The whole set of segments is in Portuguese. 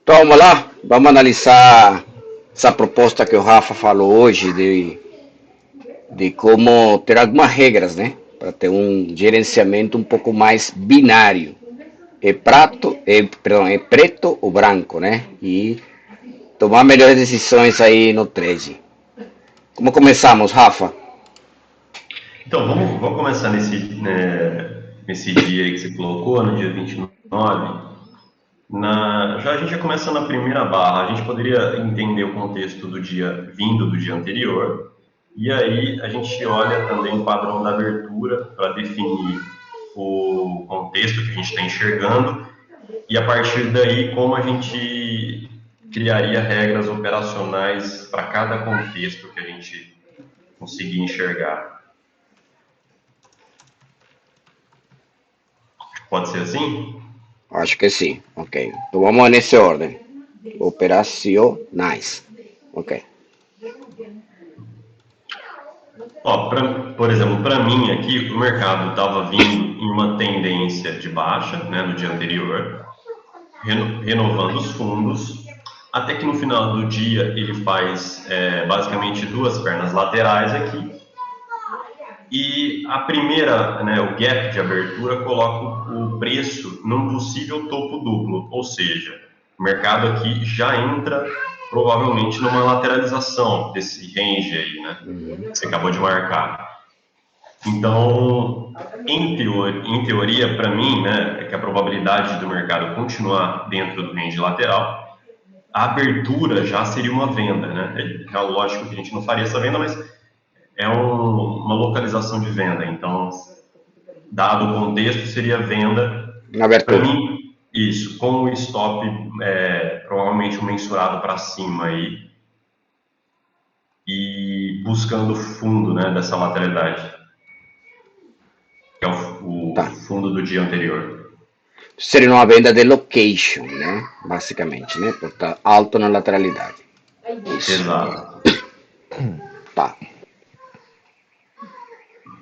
Então vamos lá, vamos analisar essa proposta que o Rafa falou hoje de como ter algumas regras, né? Para ter um gerenciamento um pouco mais binário. É preto ou branco, né? E tomar melhores decisões aí no trade. Como começamos, Rafa? Então, vamos começar nesse dia aí que você colocou, no dia 29. Já a gente já começa na primeira barra. A gente poderia entender o contexto do dia vindo do dia anterior, e aí a gente olha também o padrão da abertura para definir o contexto que a gente está enxergando, e a partir daí como a gente criaria regras operacionais para cada contexto que a gente conseguir enxergar. Pode ser assim? Acho que sim. Ok. Então vamos nesse ordem. Operacionais. Ok. Ó, por exemplo, para mim aqui, o mercado estava vindo em uma tendência de baixa, né, no dia anterior, renovando os fundos, até que no final do dia ele faz basicamente duas pernas laterais aqui, e a primeira, né, o gap de abertura, coloca o preço num possível topo duplo, ou seja, o mercado aqui já entra provavelmente numa lateralização desse range aí, né, que você acabou de marcar. Então, em teoria, para mim, né, é que a probabilidade do mercado continuar dentro do range lateral, a abertura já seria uma venda, né? É lógico que a gente não faria essa venda, mas é uma localização de venda. Então, dado o contexto, seria venda. Na Para abertura. mim, isso, com o stop provavelmente um mensurado para cima aí e buscando o fundo, né, dessa lateralidade, que é o Tá. fundo do dia anterior. Seria uma venda de location, né? Basicamente, né? Por estar alto na lateralidade. Isso. Exato. Tá.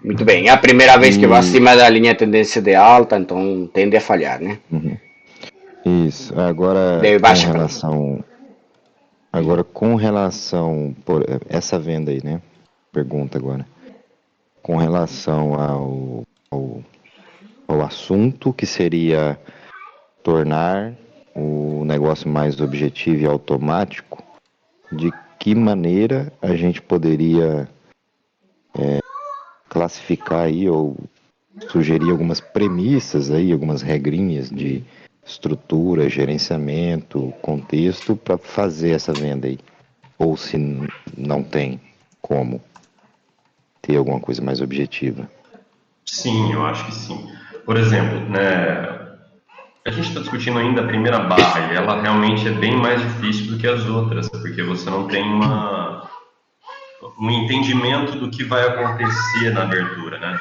Muito bem. É a primeira vez que vai E acima da linha tendência de alta, então tende a falhar, né? uhum, isso. Agora De com baixa, perdão. relação, por essa venda aí, né? Pergunta agora. Com relação ao assunto que seria tornar o negócio mais objetivo e automático, de que maneira a gente poderia classificar aí ou sugerir algumas premissas aí, algumas regrinhas de estrutura, gerenciamento, contexto para fazer essa venda aí. Ou se não tem como ter alguma coisa mais objetiva. Sim, eu acho que sim. Por exemplo, né, a gente está discutindo ainda a primeira barra e ela realmente é bem mais difícil do que as outras, porque você não tem um entendimento do que vai acontecer na abertura, né?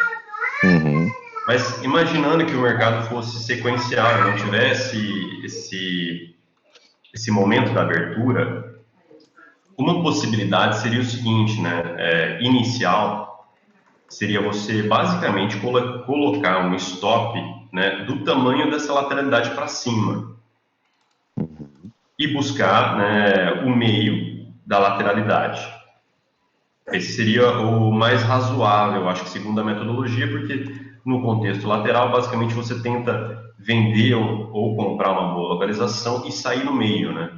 Uhum, Mas imaginando que o mercado fosse sequencial e não tivesse esse momento da abertura, uma possibilidade seria o seguinte, né? Inicial seria você basicamente colocar um stop, né, do tamanho dessa lateralidade para cima e buscar, né, o meio da lateralidade. Esse seria o mais razoável, acho que segundo a metodologia, porque no contexto lateral, basicamente você tenta vender ou comprar uma boa localização e sair no meio, né?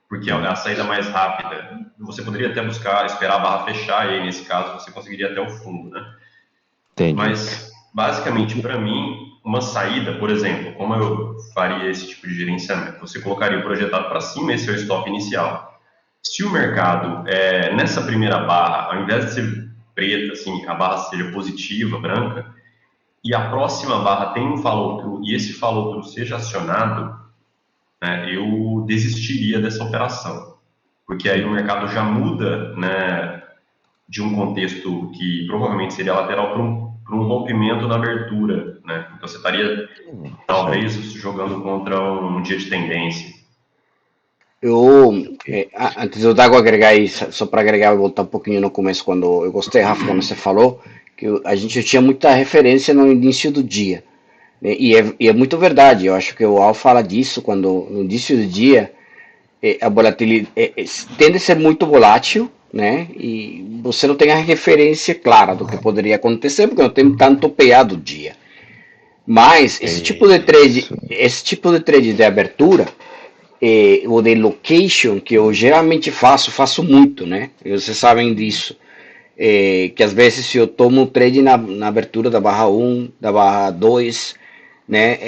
Porque é a saída mais rápida. Você poderia até buscar, esperar a barra fechar, e aí, nesse caso, você conseguiria até o fundo, né? entendi. Mas, basicamente, para mim, uma saída, por exemplo, como eu faria esse tipo de gerenciamento? Você colocaria o projetado para cima, esse é o stop inicial. Se o mercado, nessa primeira barra, ao invés de ser preta, assim, a barra seja positiva, branca, e a próxima barra tem um follow-through, e esse follow-through seja acionado, né, eu desistiria dessa operação. Porque aí o mercado já muda, né, de um contexto que provavelmente seria lateral para um rompimento na abertura, né? Então você estaria talvez Certo. jogando contra um dia de tendência. Antes de eu dar agregar aí, só para agregar e voltar um pouquinho no começo, quando eu gostei, Rafa, quando você falou, que a gente tinha muita referência no início do dia, né? E é muito verdade, eu acho que o Al fala disso, quando no início do dia, a volatilidade tende a ser muito volátil, né? E você não tem a referência clara do que poderia acontecer, porque não tem tanto PA do dia. Mas É isso. esse tipo de trade de abertura, ou de location, que eu geralmente faço muito, né? E vocês sabem disso. Que às vezes se eu tomo um trade na abertura da barra um, da barra 2, né?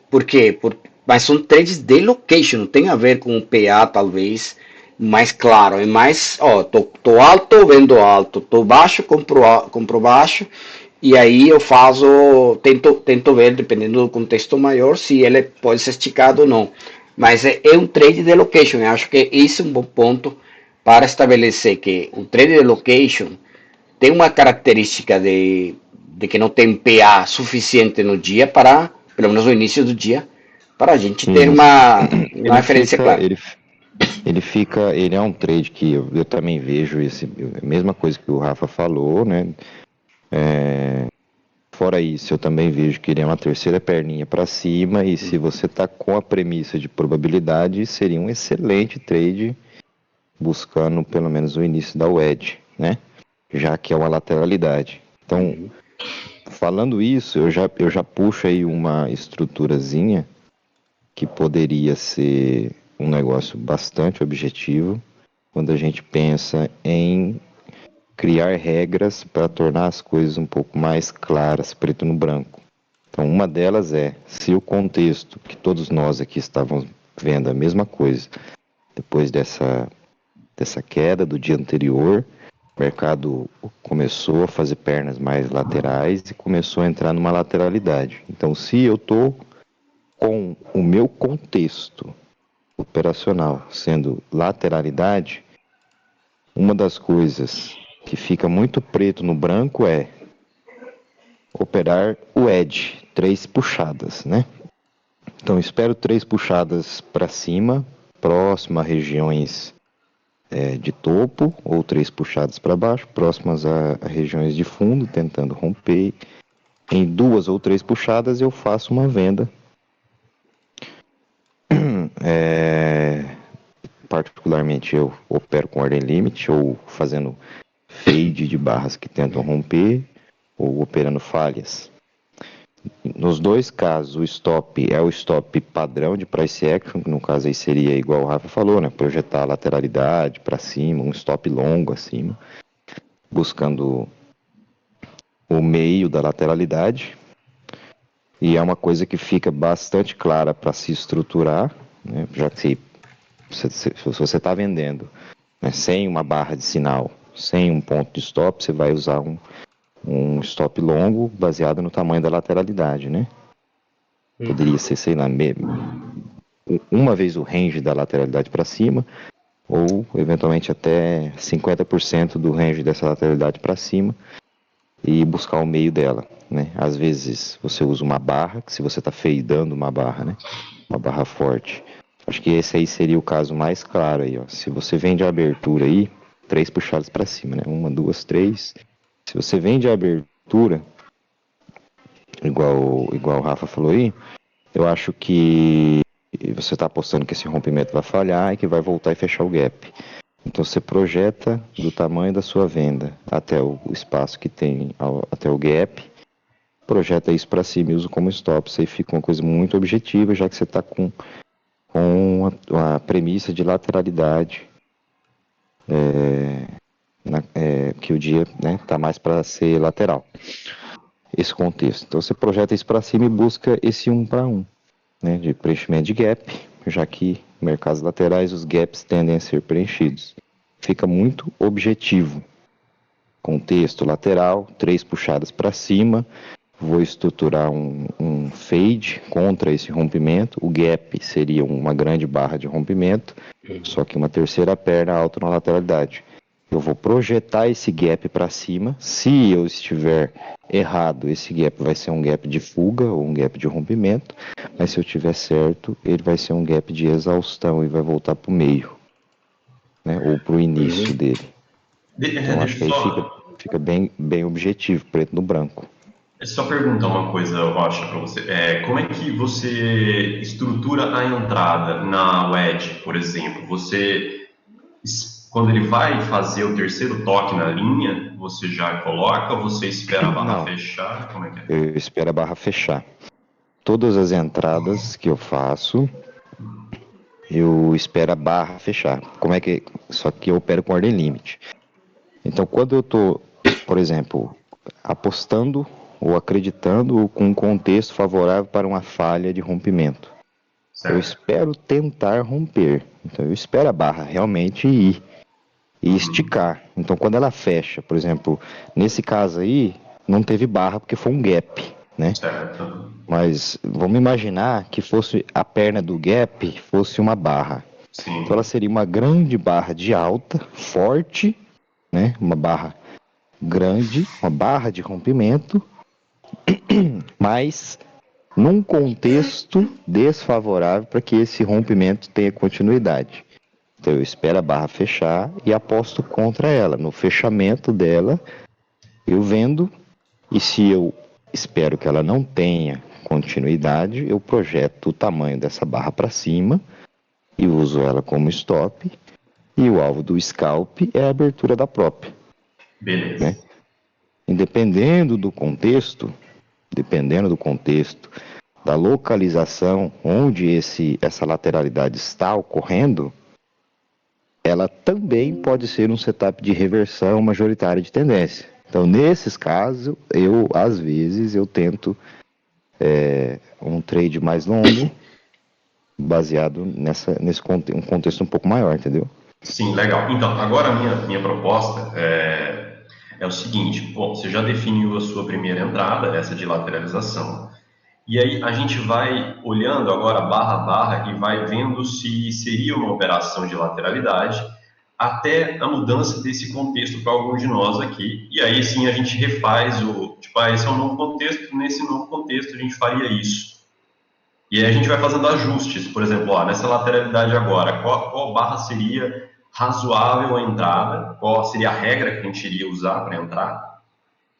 Por quê? Mas são trades de location, não tem a ver com o PA talvez mais claro, é mais, ó, tô alto, vendo alto, tô baixo, compro baixo, e aí eu tento ver, dependendo do contexto maior, se ele pode ser esticado ou não. Mas é um trade de location, eu acho que esse é um bom ponto para estabelecer que o trade de location tem uma característica de que não tem PA suficiente no dia para, pelo menos no início do dia, para a gente ter Isso. uma Ele referência fica, clara. ele, ele fica, ele é um trade que eu também vejo a mesma coisa que o Rafa falou, né? Fora isso, eu também vejo que ele é uma terceira perninha para cima e se você tá com a premissa de probabilidade, seria um excelente trade buscando pelo menos o início da wedge, né? Já que é uma lateralidade. Então, falando isso, eu já puxo aí uma estruturazinha que poderia ser um negócio bastante objetivo quando a gente pensa em criar regras para tornar as coisas um pouco mais claras, preto no branco. Então, uma delas é, se o contexto que todos nós aqui estávamos vendo a mesma coisa, depois dessa queda do dia anterior, o mercado começou a fazer pernas mais laterais e começou a entrar numa lateralidade. Então, se eu estou com o meu contexto operacional sendo lateralidade, uma das coisas que fica muito preto no branco é operar o edge, 3 puxadas, né? Então espero 3 puxadas para cima, próximo a regiões de topo, ou 3 puxadas para baixo, próximas a regiões de fundo, tentando romper. Em 2 ou 3 puxadas eu faço uma venda. Particularmente eu opero com ordem limit ou fazendo fade de barras que tentam romper ou operando falhas. Nos dois casos, o stop é o stop padrão de price action, que no caso aí seria igual o Rafa falou, né? Projetar a lateralidade para cima, um stop longo acima, buscando o meio da lateralidade. E é uma coisa que fica bastante clara para se estruturar, né? Já que se você está vendendo, né, sem uma barra de sinal, sem um ponto de stop, você vai usar um stop longo baseado no tamanho da lateralidade, né? Poderia ser, sei lá, uma vez o range da lateralidade para cima, ou eventualmente até 50% do range dessa lateralidade para cima e buscar o meio dela, né? Às vezes você usa uma barra, que se você está feidando uma barra, né? Uma barra forte. Acho que esse aí seria o caso mais claro aí, ó. Se você vende a abertura aí, 3 puxadas para cima, né? 1, 2, 3. Se você vende a abertura, igual o Rafa falou aí, eu acho que você está apostando que esse rompimento vai falhar e que vai voltar e fechar o gap. Então você projeta do tamanho da sua venda até o espaço que tem até o gap, projeta isso para cima e usa como stop. Isso aí fica uma coisa muito objetiva, já que você está com a premissa de lateralidade, que o dia está mais para ser lateral. Esse contexto. Então você projeta isso para cima e busca esse 1 para 1, né, de preenchimento de gap, já que em mercados laterais os gaps tendem a ser preenchidos. Fica muito objetivo. Contexto lateral, 3 puxadas para cima, vou estruturar um fade contra esse rompimento. O gap seria uma grande barra de rompimento, só que uma terceira perna alta na lateralidade. Eu vou projetar esse gap para cima. Se eu estiver errado, esse gap vai ser um gap de fuga ou um gap de rompimento. Mas se eu tiver certo, ele vai ser um gap de exaustão e vai voltar para o meio, né? Ou para o início dele. Então acho Deixa que eu aí fica, só. fica bem objetivo, preto no branco. Só perguntar uma coisa, Rocha, para você. Como é que você estrutura a entrada na wedge, por exemplo? Quando ele vai fazer o terceiro toque na linha, você já coloca ou você espera a barra Não, fechar? Como é que é? eu espero a barra fechar. Todas as entradas que eu faço, eu espero a barra fechar. Como é que. Só que eu opero com ordem limite. Então, quando eu estou, por exemplo, apostando ou acreditando com um contexto favorável para uma falha de rompimento, eu Certo. espero tentar romper. Então, eu espero a barra realmente ir e Uhum. esticar. Então, quando ela fecha, por exemplo, nesse caso aí, não teve barra porque foi um gap, né? Certo. Mas vamos imaginar que fosse a perna do gap fosse uma barra. Então ela Sim. seria uma grande barra de alta, forte, né? Uma barra grande, uma barra de rompimento, mas num contexto desfavorável para que esse rompimento tenha continuidade. Então eu espero a barra fechar e aposto contra ela. No fechamento dela, eu vendo, e se eu espero que ela não tenha continuidade, eu projeto o tamanho dessa barra para cima e uso ela como stop. E o alvo do scalp é a abertura da própria, né? Beleza. E dependendo do contexto, da localização onde essa lateralidade está ocorrendo, ela também pode ser um setup de reversão majoritária de tendência. Então, nesses casos, às vezes, eu tento um trade mais longo, baseado um contexto um pouco maior, entendeu? Sim, legal. Então, agora a minha proposta é o seguinte: bom, você já definiu a sua primeira entrada, essa de lateralização. E aí a gente vai olhando agora barra a barra e vai vendo se seria uma operação de lateralidade até a mudança desse contexto para algum de nós aqui. E aí sim a gente refaz tipo, esse é um novo contexto, nesse novo contexto a gente faria isso. E aí a gente vai fazendo ajustes, por exemplo, nessa lateralidade agora, qual barra seria razoável a entrada, qual seria a regra que a gente iria usar para entrar,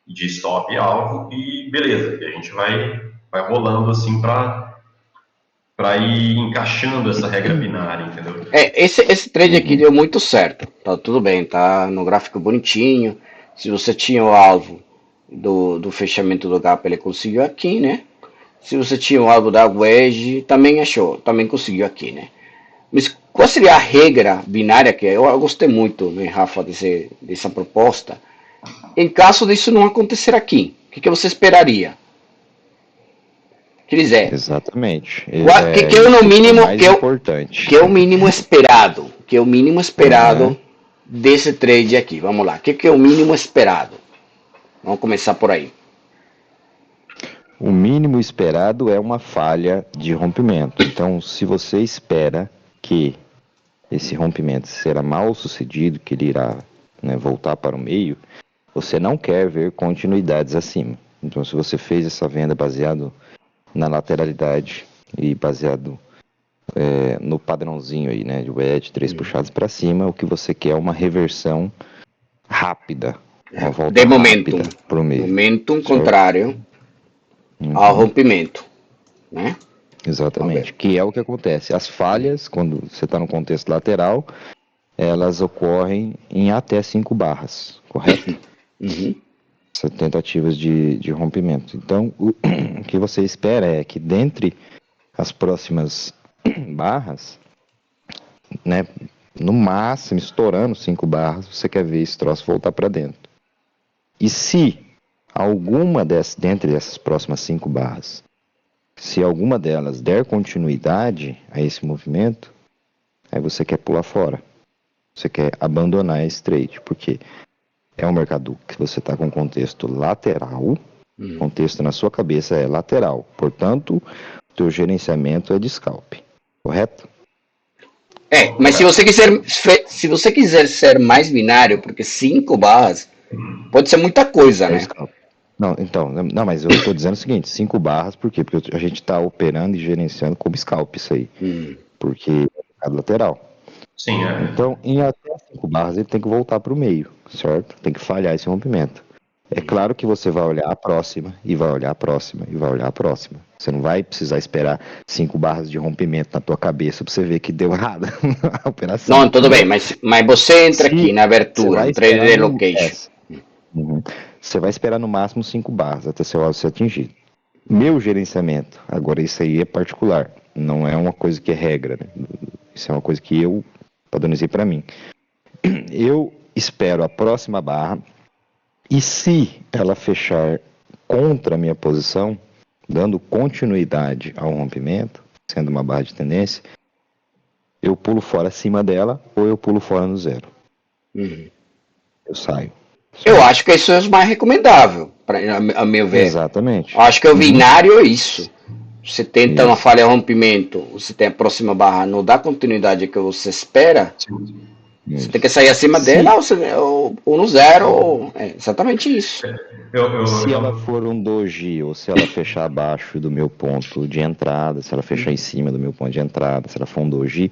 de stop e alvo, e beleza, e a gente vai rolando assim para ir encaixando essa regra binária, entendeu? Esse trade aqui Uhum. deu muito certo. Tá tudo bem, tá no gráfico bonitinho. Se você tinha o alvo do fechamento do gap, ele conseguiu aqui, né? Se você tinha o alvo da wedge, também achou, também conseguiu aqui, né? Mas qual seria a regra binária que eu gostei muito, né, Rafa, dessa proposta? Em caso disso não acontecer aqui, o que você esperaria? Quer dizer, Exatamente. que é o no Isso que é o mínimo mais importante. que é o mínimo esperado, que é o mínimo esperado Aham. desse trade aqui. Vamos lá, que é o mínimo esperado? Vamos começar por aí. O mínimo esperado é uma falha de rompimento. Então, se você espera que esse rompimento será mal sucedido, que ele irá, né, voltar para o meio, você não quer ver continuidades acima. Então, se você fez essa venda baseado na lateralidade e baseado no padrãozinho aí, né, de wedge, três puxados para cima, o que você quer é uma reversão rápida, uma volta De momentum. rápida para o meio, Momentum certo? contrário ao Uhum. rompimento, né? Vamos ver. Exatamente, que é o que acontece. As falhas, quando você está no contexto lateral, elas ocorrem em até 5 barras, correto? Uhum. Essas tentativas de rompimento. Então, o que você espera é que dentre as próximas barras, né, no máximo, estourando 5 barras, você quer ver esse troço voltar para dentro. E se dentre essas próximas 5 barras, se alguma delas der continuidade a esse movimento, aí você quer pular fora. Você quer abandonar esse trade, porque é um mercado que você está com contexto lateral, Uhum. contexto na sua cabeça é lateral, portanto, o teu gerenciamento é de scalp, correto? Mas Correto. se você quiser ser mais binário, porque 5 barras pode ser muita coisa, É né? scalp. Não, então, não, mas eu estou dizendo o seguinte, 5 barras, por quê? Porque a gente está operando e gerenciando como scalp isso aí, Hum. porque é mercado lateral. Sim, Então, em até 5 barras, ele tem que voltar para o meio, certo? Tem que falhar esse rompimento. É claro que você vai olhar a próxima, e vai olhar a próxima, e vai olhar a próxima. Você não vai precisar esperar 5 barras de rompimento na tua cabeça para você ver que deu errado a operação, Não, tudo bem, entendeu? mas você entra aqui Se na você abertura, vai no esperar 3D no, Location. uhum. Você vai esperar no máximo 5 barras até seu alvo ser atingido. Meu gerenciamento, agora isso aí é particular, não é uma coisa que é regra, né? Isso é uma coisa que eu padronizei para mim. Eu espero a próxima barra e se ela fechar contra a minha posição, dando continuidade ao rompimento, sendo uma barra de tendência, eu pulo fora acima dela ou eu pulo fora no zero. Uhum. Eu saio. Eu acho que isso é o mais recomendável, a meu ver. Exatamente. Eu acho que o binário é isso. Você tenta uma Isso. falha rompimento, você tem a próxima barra, não dá continuidade que você espera, você tem que sair acima dela ou no zero. É exatamente isso. Se ela for um doji ou se ela fechar abaixo do meu ponto de entrada, se ela fechar em cima do meu ponto de entrada, se ela for um doji,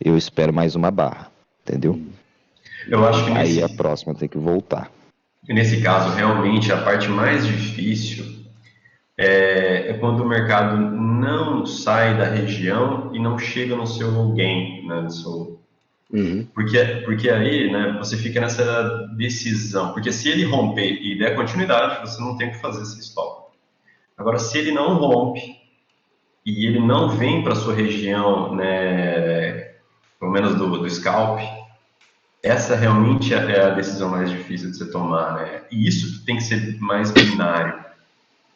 eu espero mais uma barra, entendeu? Eu acho que Aí a próxima tem que voltar. nesse caso, realmente, a parte mais difícil é quando o mercado não sai da região e não chega no seu gain, né, Uhum. porque aí, né, você fica nessa decisão. Porque se ele romper e der continuidade, você não tem o que fazer se stop. Agora, se ele não rompe e ele não vem para sua região, né, pelo menos do scalp, essa realmente é a decisão mais difícil de você tomar, né? E isso tem que ser mais binário.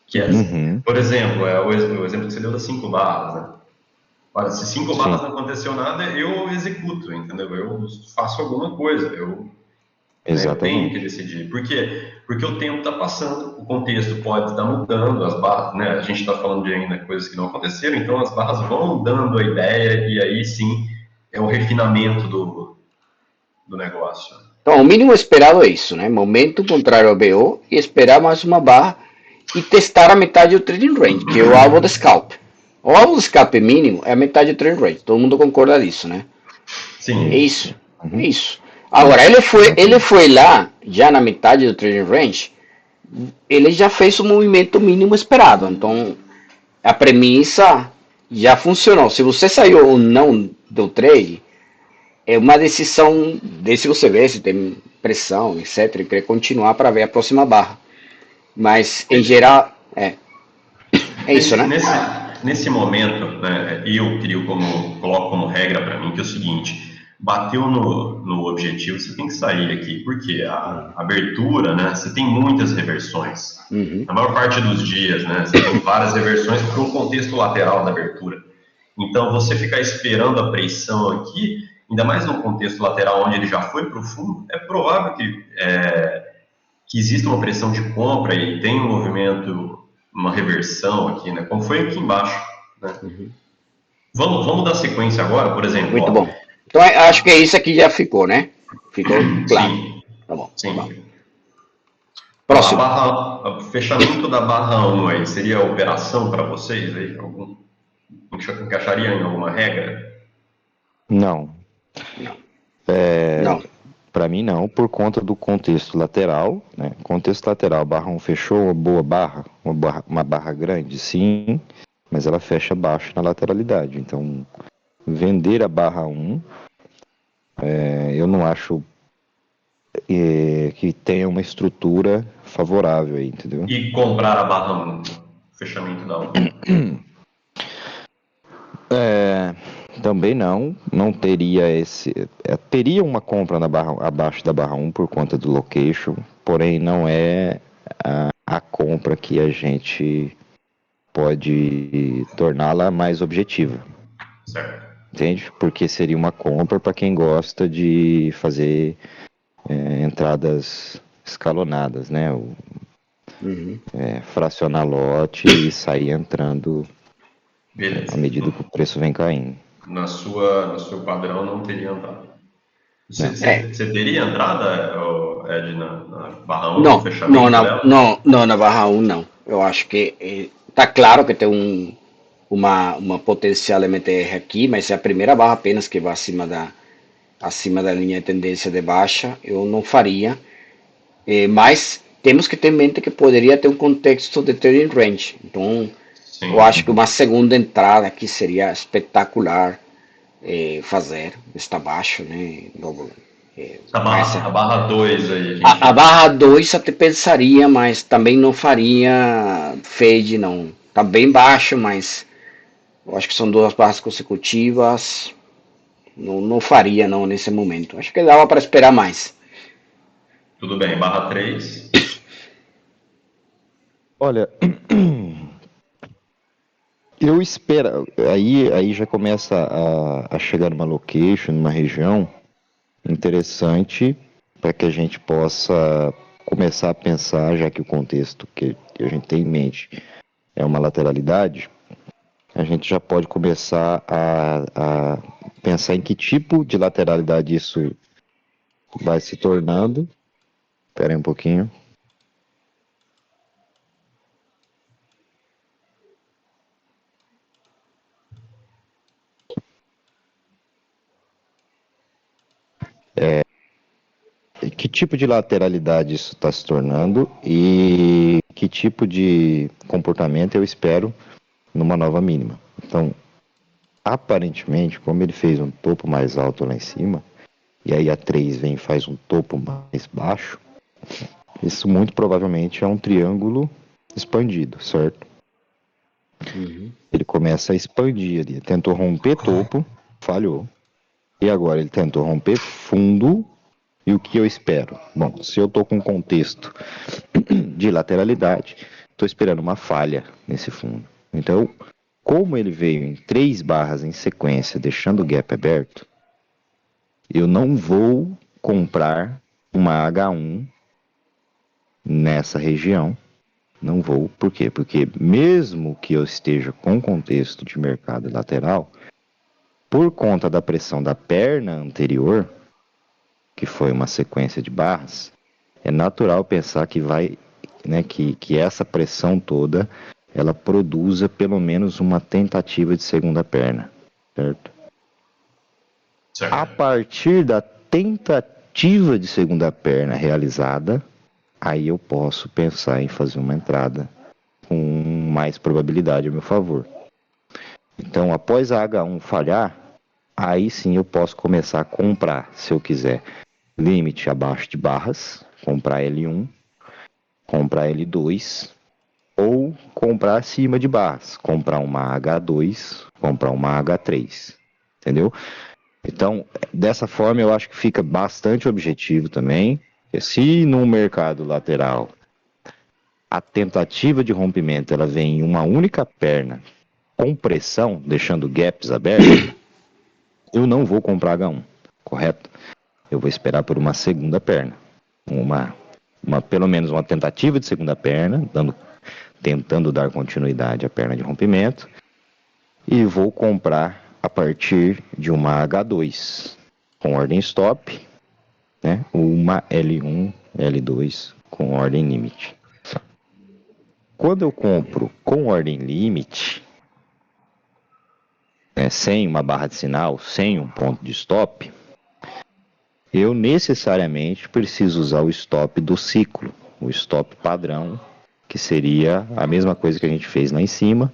Que é, por exemplo, o exemplo que você deu das 5 barras, né? Olha, se 5 barras não aconteceu nada, eu executo, entendeu? Eu faço alguma coisa, eu tenho que decidir. Por quê? Porque o tempo está passando, o contexto pode estar mudando, as barras, né? A gente está falando de ainda coisas que não aconteceram, então as barras vão dando a ideia e aí sim é o refinamento do negócio. Então, o mínimo esperado é isso, né? Momento contrário ao BO e esperar mais uma barra e testar a metade do trading range, que é o alvo do scalp. O alvo do scalp mínimo é a metade do trading range. Todo mundo concorda disso, né? Sim. É isso. É isso. Agora, ele foi lá, já na metade do trading range, ele já fez o movimento mínimo esperado. Então, a premissa já funcionou. Se você saiu ou não do trade, é uma decisão desse você vê se tem pressão, etc. E quer continuar para ver a próxima barra. Mas, em geral, é isso, né? Nesse momento, né, coloco como regra para mim que é o seguinte: bateu no objetivo, você tem que sair aqui, porque a abertura, né, você tem muitas reversões. Na maior parte dos dias, né, você tem várias reversões para um contexto lateral da abertura. Então, você ficar esperando a pressão aqui, ainda mais no contexto lateral onde ele já foi para o fundo, é provável que exista uma pressão de compra e tem um movimento, uma reversão aqui, né? Como foi aqui embaixo, né? Vamos dar sequência agora, por exemplo. Muito bom. Então, acho que isso aqui já ficou, né? Ficou claro. Sim. Tá bom. Sim. Tá bom. Próximo. O fechamento da barra 1 aí, seria a operação para vocês aí? Encaixaria em alguma regra? Não. Não. Para mim não, por conta do contexto lateral, né? Contexto lateral, barra 1 fechou, uma boa barra, uma barra grande, sim, mas ela fecha baixo na lateralidade. Então, vender a barra 1, eu não acho que tenha uma estrutura favorável aí, entendeu? E comprar a barra 1, fechamento da 1? Também não teria teria uma compra abaixo da barra 1 por conta do location, porém não é a compra que a gente pode torná-la mais objetiva. Certo. Entende? Porque seria uma compra para quem gosta de fazer entradas escalonadas, né? Fracionar lote e sair entrando à medida que o preço vem caindo. No seu padrão não teria entrada. Você teria entrada, Ed, na barra 1, no fechamento dela? Não, na barra 1 não. Eu acho que tá claro que tem uma potencial MTR aqui, mas é a primeira barra apenas que vai acima da linha de tendência de baixa, eu não faria. Mas temos que ter em mente que poderia ter um contexto de trading range. Então, eu Sim. acho que uma segunda entrada aqui seria espetacular fazer. Está baixo, né? Logo, mas A barra 2 aí, que a a gente. barra 2 até pensaria, mas também não faria fade, não. Tá bem baixo, mas eu acho que são duas barras consecutivas. Não, não faria, não, nesse momento. Acho que dava para esperar mais. Tudo bem, barra 3. Olha, eu espero. Aí já começa a chegar numa location, numa região interessante para que a gente possa começar a pensar, já que o contexto que a gente tem em mente é uma lateralidade, a gente já pode começar a pensar em que tipo de lateralidade isso vai se tornando. Espera aí um pouquinho. Que tipo de lateralidade isso está se tornando e que tipo de comportamento eu espero numa nova mínima. Então, aparentemente, como ele fez um topo mais alto lá em cima, e aí a 3 vem e faz um topo mais baixo, isso muito provavelmente é um triângulo expandido, certo? Uhum. Ele começa a expandir ali. Tentou romper topo, falhou. E agora ele tentou romper fundo. E o que eu espero? Bom, se eu estou com um contexto de lateralidade, estou esperando uma falha nesse fundo. Então, como ele veio em 3 barras em sequência, deixando o gap aberto, eu não vou comprar uma H1 nessa região. Não vou. Por quê? Porque mesmo que eu esteja com contexto de mercado lateral, por conta da pressão da perna anterior, que foi uma sequência de barras, é natural pensar que vai, né, que essa pressão toda ela produza pelo menos uma tentativa de segunda perna, certo? A Certo. partir da tentativa de segunda perna realizada, aí eu posso pensar em fazer uma entrada com mais probabilidade a meu favor. Então, após a H1 falhar, aí sim eu posso começar a comprar, se eu quiser, limite abaixo de barras, comprar L1, comprar L2 ou comprar acima de barras, comprar uma H2, comprar uma H3, entendeu? Então, dessa forma eu acho que fica bastante objetivo também. Se no mercado lateral a tentativa de rompimento ela vem em uma única perna com pressão, deixando gaps abertos, eu não vou comprar H1, correto? Eu vou esperar por uma segunda perna, uma, pelo menos uma tentativa de segunda perna, tentando dar continuidade à perna de rompimento, e vou comprar a partir de uma H2 com ordem stop, né? Uma L1, L2 com ordem limite. Quando eu compro com ordem limite, né, sem uma barra de sinal, sem um ponto de stop, eu necessariamente preciso usar o stop do ciclo, o stop padrão, que seria a mesma coisa que a gente fez lá em cima,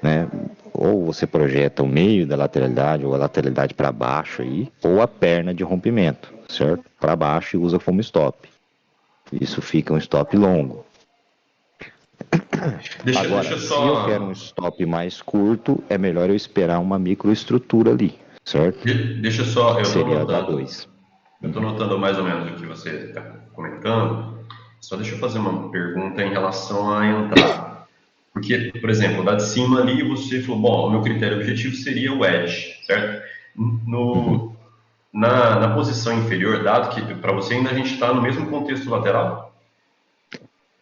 né? Ou você projeta o meio da lateralidade, ou a lateralidade para baixo aí, ou a perna de rompimento, certo? Para baixo e usa como stop. Isso fica um stop longo. Deixa Agora, eu se eu quero um só. stop mais curto, é melhor eu esperar uma microestrutura ali, certo? Deixa eu só. Que seria H2. Eu estou notando mais ou menos o que você está comentando. Só deixa eu fazer uma pergunta em relação à entrada. Porque, por exemplo, da de cima ali você falou, bom, o meu critério objetivo seria o edge, certo? Uhum. No, na posição inferior, dado que para você ainda a gente está no mesmo contexto lateral,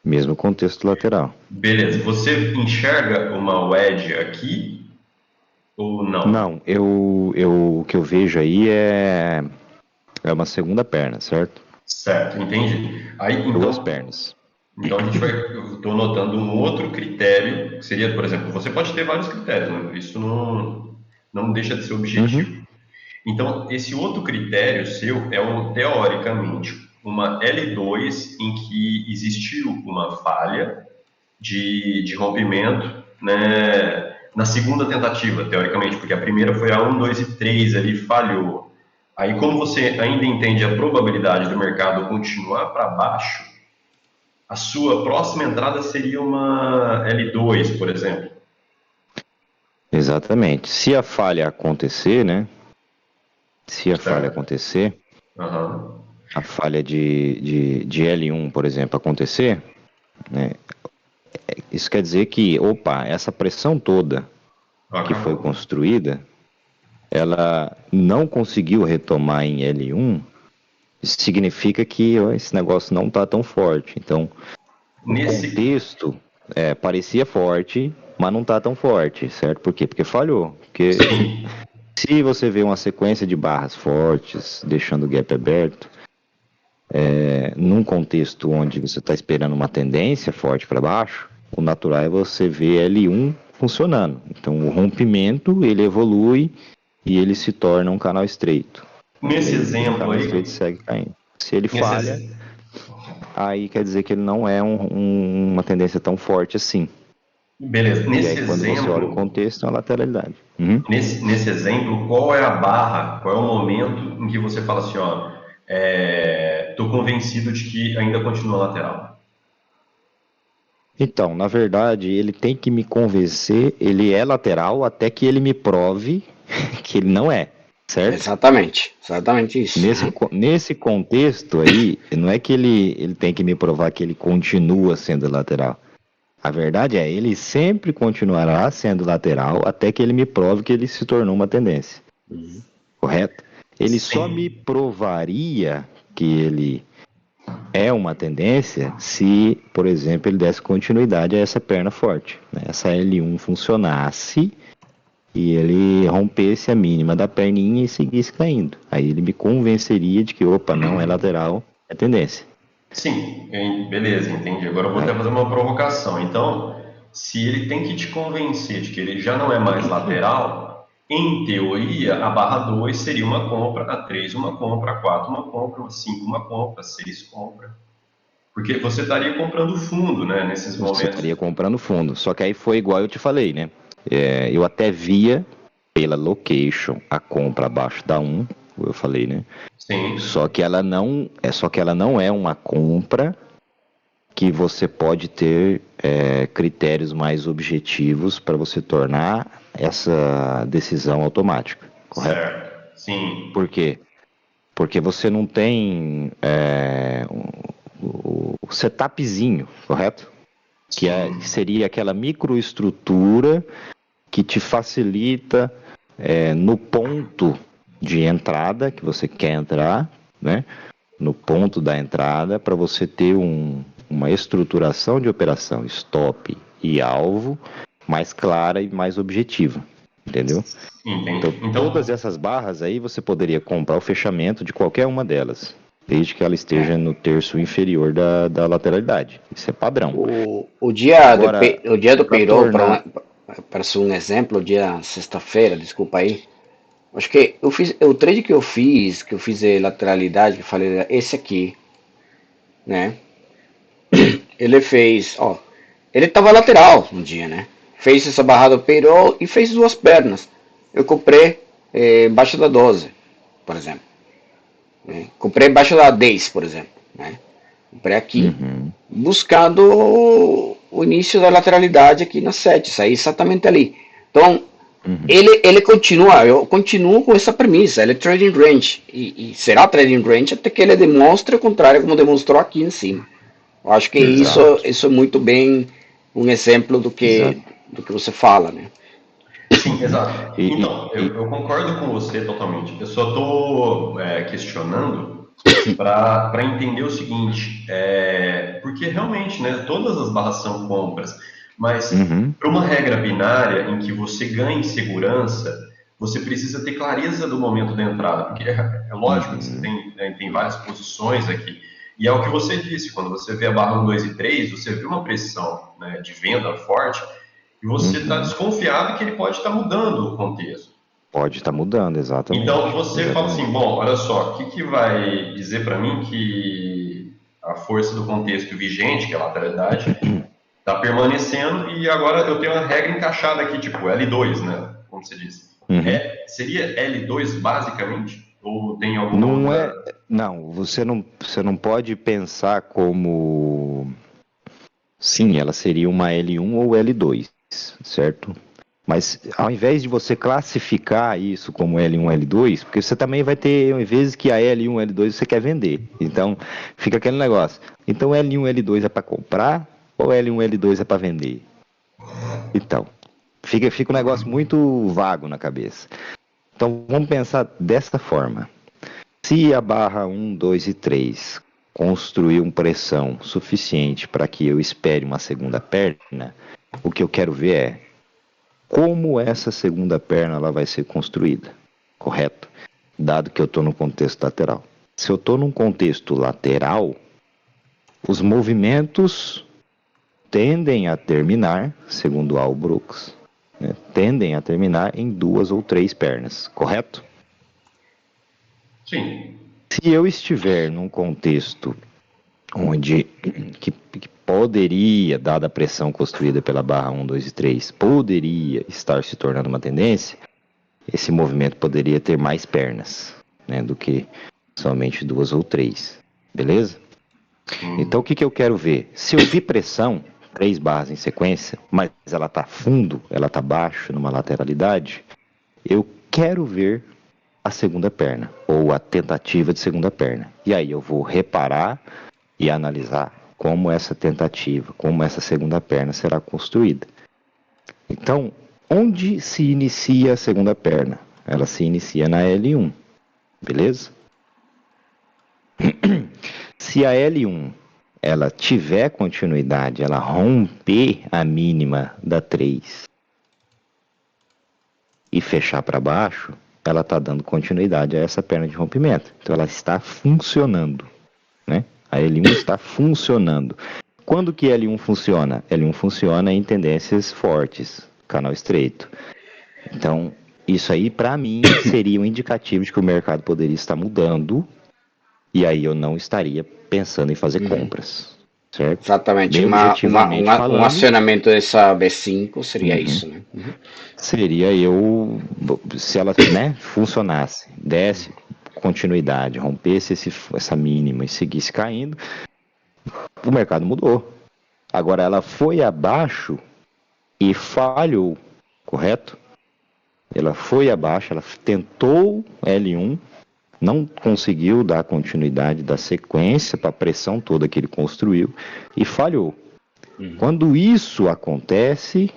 Mesmo contexto lateral. beleza, você enxerga uma wedge aqui ou não? Não, o que eu vejo aí é uma segunda perna, certo? Certo, entendi. Aí, Duas então, pernas. então a gente vai, eu estou notando um outro critério, que seria, por exemplo, você pode ter vários critérios, né? Isso não deixa de ser Uhum. objetivo. Então, esse outro critério seu é o, teoricamente, uma L2 em que existiu uma falha de rompimento, né, na segunda tentativa, teoricamente, porque a primeira foi a 1, 2 e 3, ali falhou. Aí, como você ainda entende a probabilidade do mercado continuar para baixo, a sua próxima entrada seria uma L2, por exemplo. Exatamente. Se a falha acontecer, né? Se a falha Certo. acontecer, Aham. a falha de L1, por exemplo, acontecer, né? Isso quer dizer que, opa, essa pressão toda que foi Acabou. construída, ela não conseguiu retomar em L1, isso significa que ó, esse negócio não está tão forte. Então, o Nesse, contexto parecia forte, mas não está tão forte, certo? Por quê? Porque falhou. Porque sim, se você vê uma sequência de barras fortes, deixando o gap aberto, num contexto onde você está esperando uma tendência forte para baixo, o natural é você ver L1 funcionando. Então, o rompimento, ele evolui e ele se torna um canal estreito. E nesse aí, o exemplo canal estreito aí, segue caindo. Se ele falha, nesse, aí quer dizer que ele não é uma tendência tão forte assim. beleza, E aí, quando você olha o contexto, é uma lateralidade. Uhum. nesse exemplo, qual é a barra, qual é o momento em que você fala assim, ó, tô convencido de que ainda continua lateral? Então, na verdade, ele tem que me convencer, ele é lateral até que ele me prove que ele não é, certo? Exatamente isso. Nesse, Uhum. nesse contexto aí, não é que ele tem que me provar que ele continua sendo lateral. A verdade é, ele sempre continuará sendo lateral até que ele me prove que ele se tornou uma tendência, correto? Ele só me Sim, provaria que ele é uma tendência se, por exemplo, ele desse continuidade a essa perna forte, né? Essa L1 funcionasse e ele rompesse a mínima da perninha e seguisse caindo. Aí ele me convenceria de que, opa, não é lateral, é tendência. sim, beleza, entendi. Agora eu vou até Aí, fazer uma provocação. Então, se ele tem que te convencer de que ele já não é mais lateral, em teoria, a barra 2 seria uma compra, a 3 uma compra, a 4 uma compra, a 5 uma compra, a 6 compra. Porque você estaria comprando fundo, né, nesses você momentos. estaria comprando fundo. Só que aí foi igual eu te falei, né? Eu até via pela location a compra abaixo da 1, eu falei, né? Sim, Só que ela não é uma compra que você pode ter critérios mais objetivos para você tornar essa decisão automática, correto? certo. Sim, Por quê? Porque você não tem o setupzinho, correto? Que sim, seria aquela microestrutura que te facilita no ponto de entrada que você quer entrar, né? No ponto da entrada, para você ter uma estruturação de operação stop e alvo mais clara e mais objetiva, entendeu? Então, entendi. todas Então, essas barras aí você poderia comprar o fechamento de qualquer uma delas, desde que ela esteja É. no terço inferior da lateralidade. Isso é padrão. Agora, O dia do para payroll, tornar. para ser um exemplo, o dia sexta-feira, desculpa aí. Acho que eu fiz, o trade que eu fiz de lateralidade, que eu falei, esse aqui, né? Ele fez, ó, ele tava lateral um dia, né? Fez essa barrada do payroll e fez duas pernas. Eu comprei embaixo da 12, por exemplo. Né? Comprei embaixo da 10, por exemplo. Né? Comprei aqui, Uhum, buscando o início da lateralidade aqui na 7, saí exatamente ali. Então, uhum. ele continua, eu continuo com essa premissa, ele é trading range, e será trading range até que ele demonstre o contrário, como demonstrou aqui em cima. Eu acho que Exato, isso é muito bem um exemplo exato. do que você fala, né? sim, exato. E, e, Então, e- eu concordo com você totalmente. Eu só estou questionando para entender o seguinte, porque realmente, né, todas as barras são compras, mas uhum, para uma regra binária em que você ganhe segurança, você precisa ter clareza do momento da entrada, porque é lógico que você uhum, tem várias posições aqui, e é o que você disse, quando você vê a barra 1, 2 e 3, você vê uma pressão, né, de venda forte, e você está uhum. desconfiado que ele pode estar mudando o contexto. Pode estar mudando, exatamente. Então você fala Exatamente. assim, bom, olha só, o que que vai dizer para mim que a força do contexto vigente, que é a lateralidade, está permanecendo e agora eu tenho uma regra encaixada aqui, tipo L2, né? Como você disse. Uhum. Seria L2 basicamente? Ou tem alguma Não outra? é. Não, você não pode pensar como. Sim, ela seria uma L1 ou L2, certo? Mas ao invés de você classificar isso como L1, L2, porque você também vai ter vezes que a L1, L2 você quer vender. Então, fica aquele negócio. Então, L1, L2 é para comprar ou L1, L2 é para vender? Então, fica um negócio muito vago na cabeça. Então, vamos pensar dessa forma. Se a barra 1, 2 e 3 construir uma pressão suficiente para que eu espere uma segunda perna, o que eu quero ver é como essa segunda perna ela vai ser construída, correto? Dado que eu estou no contexto lateral. Se eu estou num contexto lateral, os movimentos tendem a terminar, segundo Al Brooks, né, tendem a terminar em 2 ou 3 pernas, correto? Sim. Se eu estiver num contexto onde que poderia, dada a pressão construída pela barra 1, 2 e 3, poderia estar se tornando uma tendência, esse movimento poderia ter mais pernas, né, do que somente 2 ou 3, beleza? Então o que eu quero ver? Se eu vi pressão, 3 barras em sequência, mas ela está fundo, ela está baixo numa lateralidade, eu quero ver a segunda perna, ou a tentativa de segunda perna. E aí eu vou reparar e analisar como essa tentativa, como essa segunda perna será construída. Então, onde se inicia a segunda perna? Ela se inicia na L1, beleza? Se a L1 ela tiver continuidade, ela romper a mínima da 3 e fechar para baixo, ela está dando continuidade a essa perna de rompimento. Então ela está funcionando, né? A L1 está funcionando. Quando que L1 funciona? L1 funciona em tendências fortes, canal estreito. Então, isso aí para mim seria um indicativo de que o mercado poderia estar mudando e aí eu não estaria pensando em fazer Uhum. compras, certo? Exatamente. Bem objetivamente Um falando, acionamento dessa B5 seria isso, né? Uhum. seria eu, se ela, né, funcionasse, desse continuidade, rompesse essa mínima e seguisse caindo, o mercado mudou. Agora ela foi abaixo e falhou, correto? Ela foi abaixo, ela tentou L1, não conseguiu dar continuidade da sequência para a pressão toda que ele construiu e falhou. Uhum. Quando isso acontece,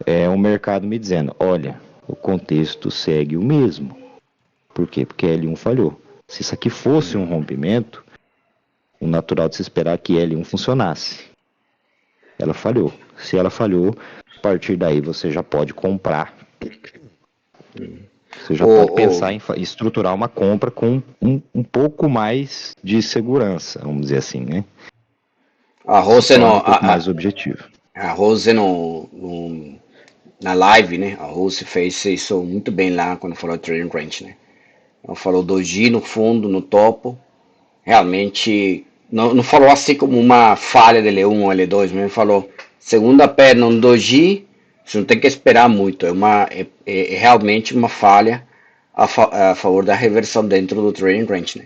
é o mercado me dizendo, olha, o contexto segue o mesmo. Por quê? Porque L1 falhou. Se isso aqui fosse um rompimento, o natural de se esperar é que L1 funcionasse. Ela falhou. Se ela falhou, a partir daí você já pode comprar. Você já O, pode o, pensar em estruturar uma compra com um pouco mais de segurança, vamos dizer assim, né? a Se Rose torna um no, pouco mais objetivo. a Rose na live, né? A Rose fez isso muito bem lá quando falou de trading range, né? Ela falou doji no fundo, no topo. Realmente, não falou assim como uma falha de L1 ou L2, mas falou segunda perna, um doji, você não tem que esperar muito. É realmente uma falha a favor da reversão dentro do trading range, né?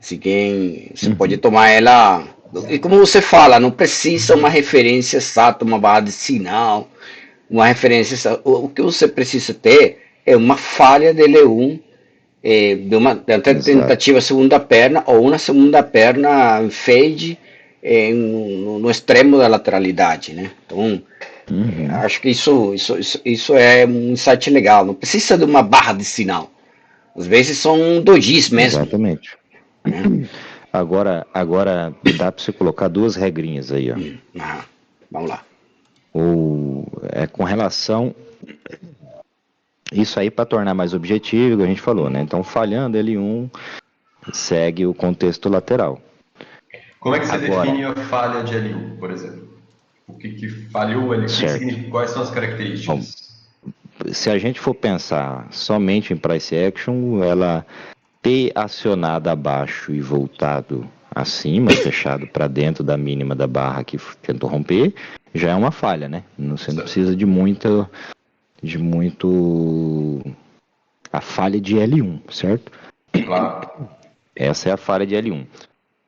Assim, você pode tomar ela. E como você fala, não precisa uma referência exata, uma barra de sinal, uma referência exata. O que você precisa ter é uma falha de L1 de uma Exato. tentativa segunda perna ou uma segunda perna em fade no extremo da lateralidade, né? Então, Uhum. acho que isso é um insight legal. Não precisa de uma barra de sinal. Às vezes são dojis mesmo, Exatamente. né? Agora dá para você colocar duas regrinhas aí, ó. Ah, vamos lá. Ou é com relação isso aí para tornar mais objetivo, que a gente falou, né? Então, falhando L1, segue o contexto lateral. Como é que você Agora, define a falha de L1, por exemplo? O que falhou ali? certo. Quais são as Bom, características? se a gente for pensar somente em price action, ela ter acionado abaixo e voltado acima, fechado para dentro da mínima da barra que tentou romper, já é uma falha, né? Você não precisa de muito a falha de L1, certo? Claro. Essa é a falha de L1,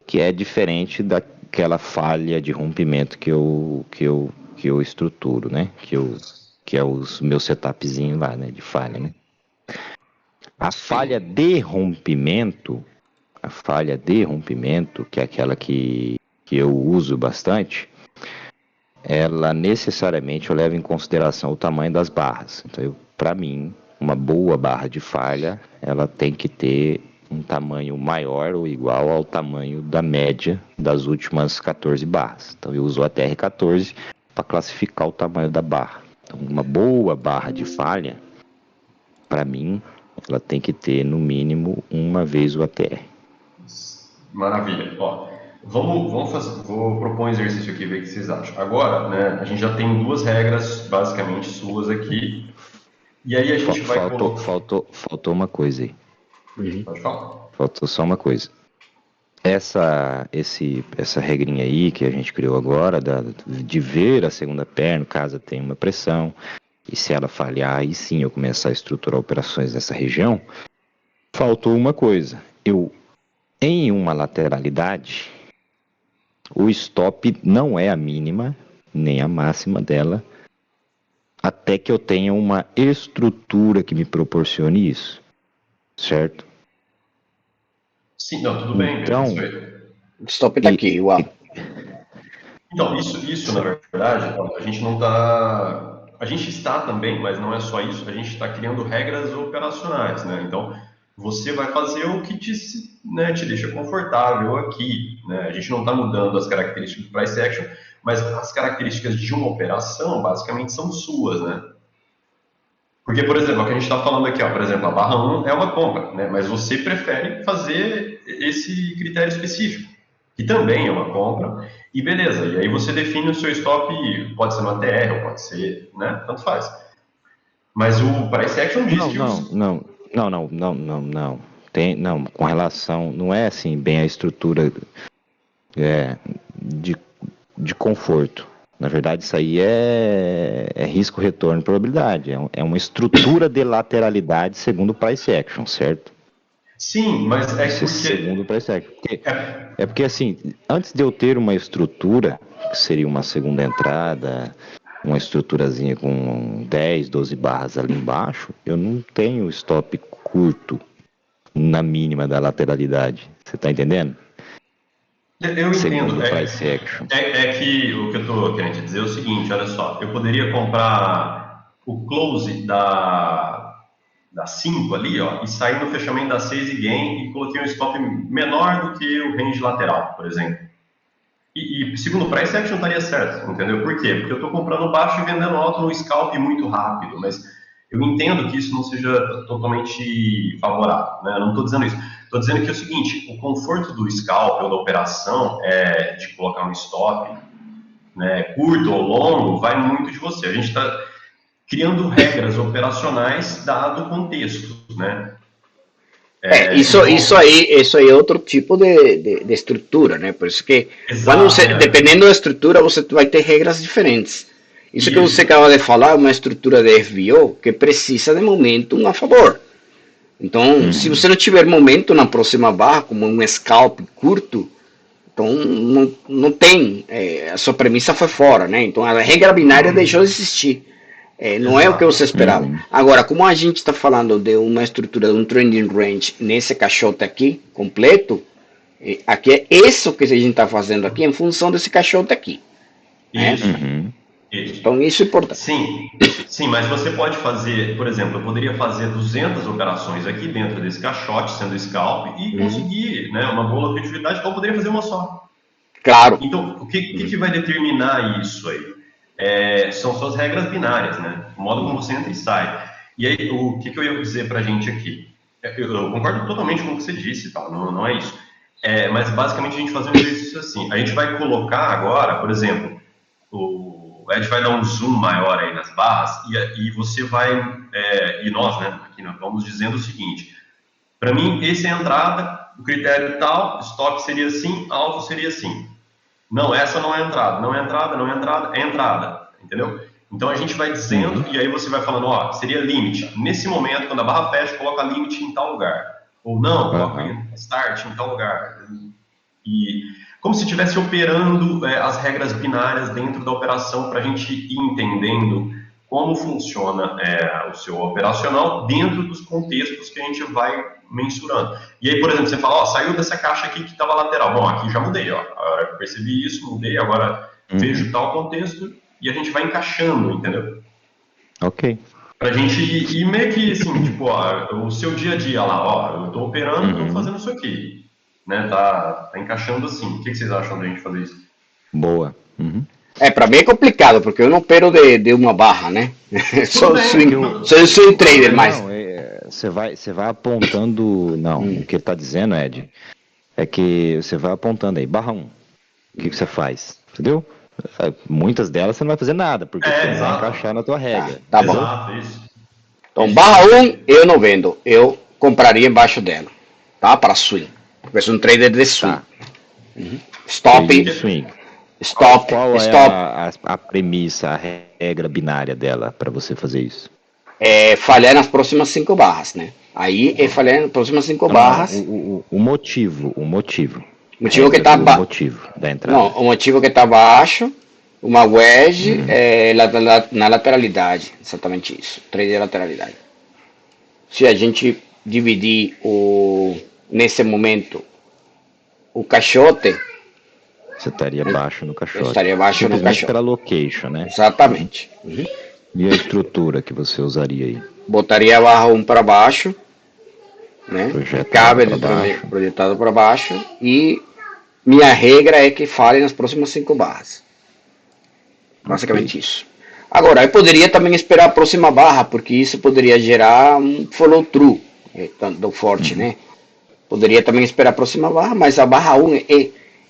que é diferente daquela falha de rompimento que eu estruturo, né? Que é os meus setupzinhos lá, né? De falha, né? A falha Sim. de rompimento, que é aquela que eu uso bastante, ela necessariamente eu levo em consideração o tamanho das barras. Então, para mim, uma boa barra de falha, ela tem que ter um tamanho maior ou igual ao tamanho da média das últimas 14 barras. Então, eu uso a TR14 para classificar o tamanho da barra. Então, uma boa barra de falha, para mim, ela tem que ter no mínimo uma vez o ATR. Maravilha. Ó, vamos fazer, vou propor um exercício aqui, ver o que vocês acham. Agora, né, a gente já tem duas regras basicamente suas aqui, e aí a gente vai colocar. Faltou uma coisa aí. Pode falar. Faltou só uma coisa. Essa regrinha aí que a gente criou agora, de ver a segunda perna, caso tenha uma pressão, e se ela falhar, aí sim eu começar a estruturar operações nessa região, faltou uma coisa. Em uma lateralidade, o stop não é a mínima, nem a máxima dela, até que eu tenha uma estrutura que me proporcione isso, certo? Sim, não, tudo bem, Então, isso aí. O stop tá aqui, uau. Então, isso na verdade, a gente não está. A gente está também, mas não é só isso, a gente está criando regras operacionais, né? Então, você vai fazer o que te deixa confortável aqui, né? A gente não está mudando as características do price action, mas as características de uma operação, basicamente, são suas, né? Porque, por exemplo, o que a gente está falando aqui, ó, por exemplo, a barra 1 é uma compra, né? Mas você prefere fazer esse critério específico, que também é uma compra, e beleza. E aí você define o seu stop, pode ser no ATR, ou pode ser, né? Tanto faz. Mas o price action diz que os... não. Não, com relação, não é assim bem a estrutura de, de conforto. Na verdade, isso aí é risco, retorno e probabilidade. É uma estrutura de lateralidade segundo o price action, certo? Sim, mas é Isso é segundo o porque... price action. É porque assim, antes de eu ter uma estrutura, que seria uma segunda entrada, uma estruturazinha com 10, 12 barras ali embaixo, eu não tenho stop curto na mínima da lateralidade. Você tá entendendo? Eu Segundo entendo. o price action. É que o que eu estou querendo te dizer é o seguinte, olha só, eu poderia comprar o close da 5 ali, ó, e sair no fechamento da 6 e gain e coloquei um stop menor do que o range lateral, por exemplo. E segundo o price action estaria certo, entendeu? Por quê? Porque eu estou comprando baixo e vendendo alto no scalp muito rápido, mas eu entendo que isso não seja totalmente favorável, né? Eu não estou dizendo isso. Estou dizendo que é o seguinte, o conforto do scalp ou da operação de colocar um stop, né, curto ou longo, vai muito de você. A gente está criando regras operacionais dado o contexto, né? Isso aí é outro tipo de estrutura, né? Por isso que quando Exato, você, dependendo da estrutura, você vai ter regras diferentes. Isso que você Isso. acaba de falar é uma estrutura de FBO que precisa de momentum a favor. Então, se você não tiver momento na próxima barra, como um scalp curto, então não tem, a sua premissa foi fora, né? Então a regra binária deixou de existir. Não é o que Exato. você esperava. Agora, como a gente está falando de uma estrutura, de um trending range nesse caixote aqui, completo, aqui é isso que a gente está fazendo aqui em função desse caixote aqui. Né? Isso. Isso. Então, isso é importante. Sim, mas você pode fazer, por exemplo, eu poderia fazer 200 operações aqui dentro desse caixote, sendo scalp, e conseguir, né, uma boa lucratividade, ou eu poderia fazer uma só. Claro. Então, o que vai determinar isso aí? São suas regras binárias, né? O modo como você entra e sai. E aí, o que eu ia dizer para a gente aqui? Eu concordo totalmente com o que você disse, tá? Não é isso. Mas, basicamente, a gente faz um exercício assim. A gente vai colocar agora, por exemplo, o Ed vai dar um zoom maior aí nas barras e você vai, e nós, né, aqui nós vamos dizendo o seguinte, para mim, esse é a entrada, o critério tal, stop seria assim, alvo seria assim. Não, essa não é entrada, não é entrada, não é entrada, é entrada, entendeu? Então a gente vai dizendo, e aí você vai falando, ó, seria limite. Nesse momento, quando a barra fecha, coloca limite em tal lugar. Ou não, coloca start em tal lugar. E como se estivesse operando as regras binárias dentro da operação para a gente ir entendendo como funciona o seu operacional dentro dos contextos que a gente vai mensurando. E aí, por exemplo, você fala, ó, saiu dessa caixa aqui que estava lateral. Bom, aqui já mudei, ó. A hora que eu percebi isso, mudei, agora vejo tal contexto e a gente vai encaixando, entendeu? Ok. Pra gente ir meio que assim, tipo, ó, o seu dia a dia lá, ó, eu tô operando, tô fazendo isso aqui, né, tá encaixando assim. O que vocês acham da gente fazer isso? Boa. Para mim é complicado, porque eu não opero de uma barra, né? Sou swing trader, mas... Não, você vai apontando... Não, o que ele está dizendo, Ed, é que você vai apontando aí, barra 1. O que você faz? Entendeu? Muitas delas você não vai fazer nada, porque você não vai encaixar na tua regra. Tá bom. Exato, isso. Então, barra 1 eu não vendo, eu compraria embaixo dela, tá? Para swing. Porque eu sou um trader de swing. Stop. Swing. Stop. Qual stop. É a premissa, a regra binária dela para você fazer isso? É falhar nas próximas 5 barras, né? Aí é falhar nas próximas 5 barras. O motivo. O motivo que tá o motivo da entrada. Não, o motivo que está baixo, uma wedge na lateralidade, exatamente isso, trade de lateralidade. Se a gente dividir nesse momento o caixote, você estaria baixo no caixote. Estaria baixo no caixote. Pela location, né? Exatamente. E a estrutura que você usaria aí? Botaria a barra 1 para baixo, né? Projetado para baixo, e minha regra é que fale nas próximas 5 barras. Basicamente isso. Agora, eu poderia também esperar a próxima barra, porque isso poderia gerar um follow through do forte, né? Poderia também esperar a próxima barra, mas a barra 1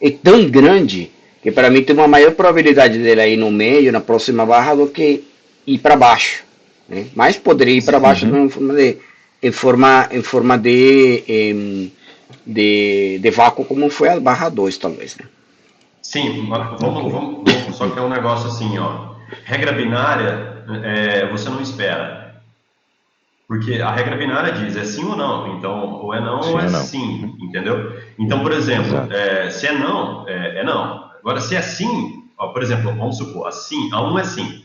é tão grande que para mim tem uma maior probabilidade dela ir no meio, na próxima barra, do que ir para baixo, né? Mas poderia ir para baixo em forma de vácuo, como foi a barra 2, talvez, né? Sim, vamos, só que é um negócio assim, ó. Regra binária, você não espera. Porque a regra binária diz é sim ou não. Então, ou é não ou é sim, entendeu? Então, por exemplo, se é não, é não. Agora, se é sim, ó, por exemplo, vamos supor, a 1 é sim.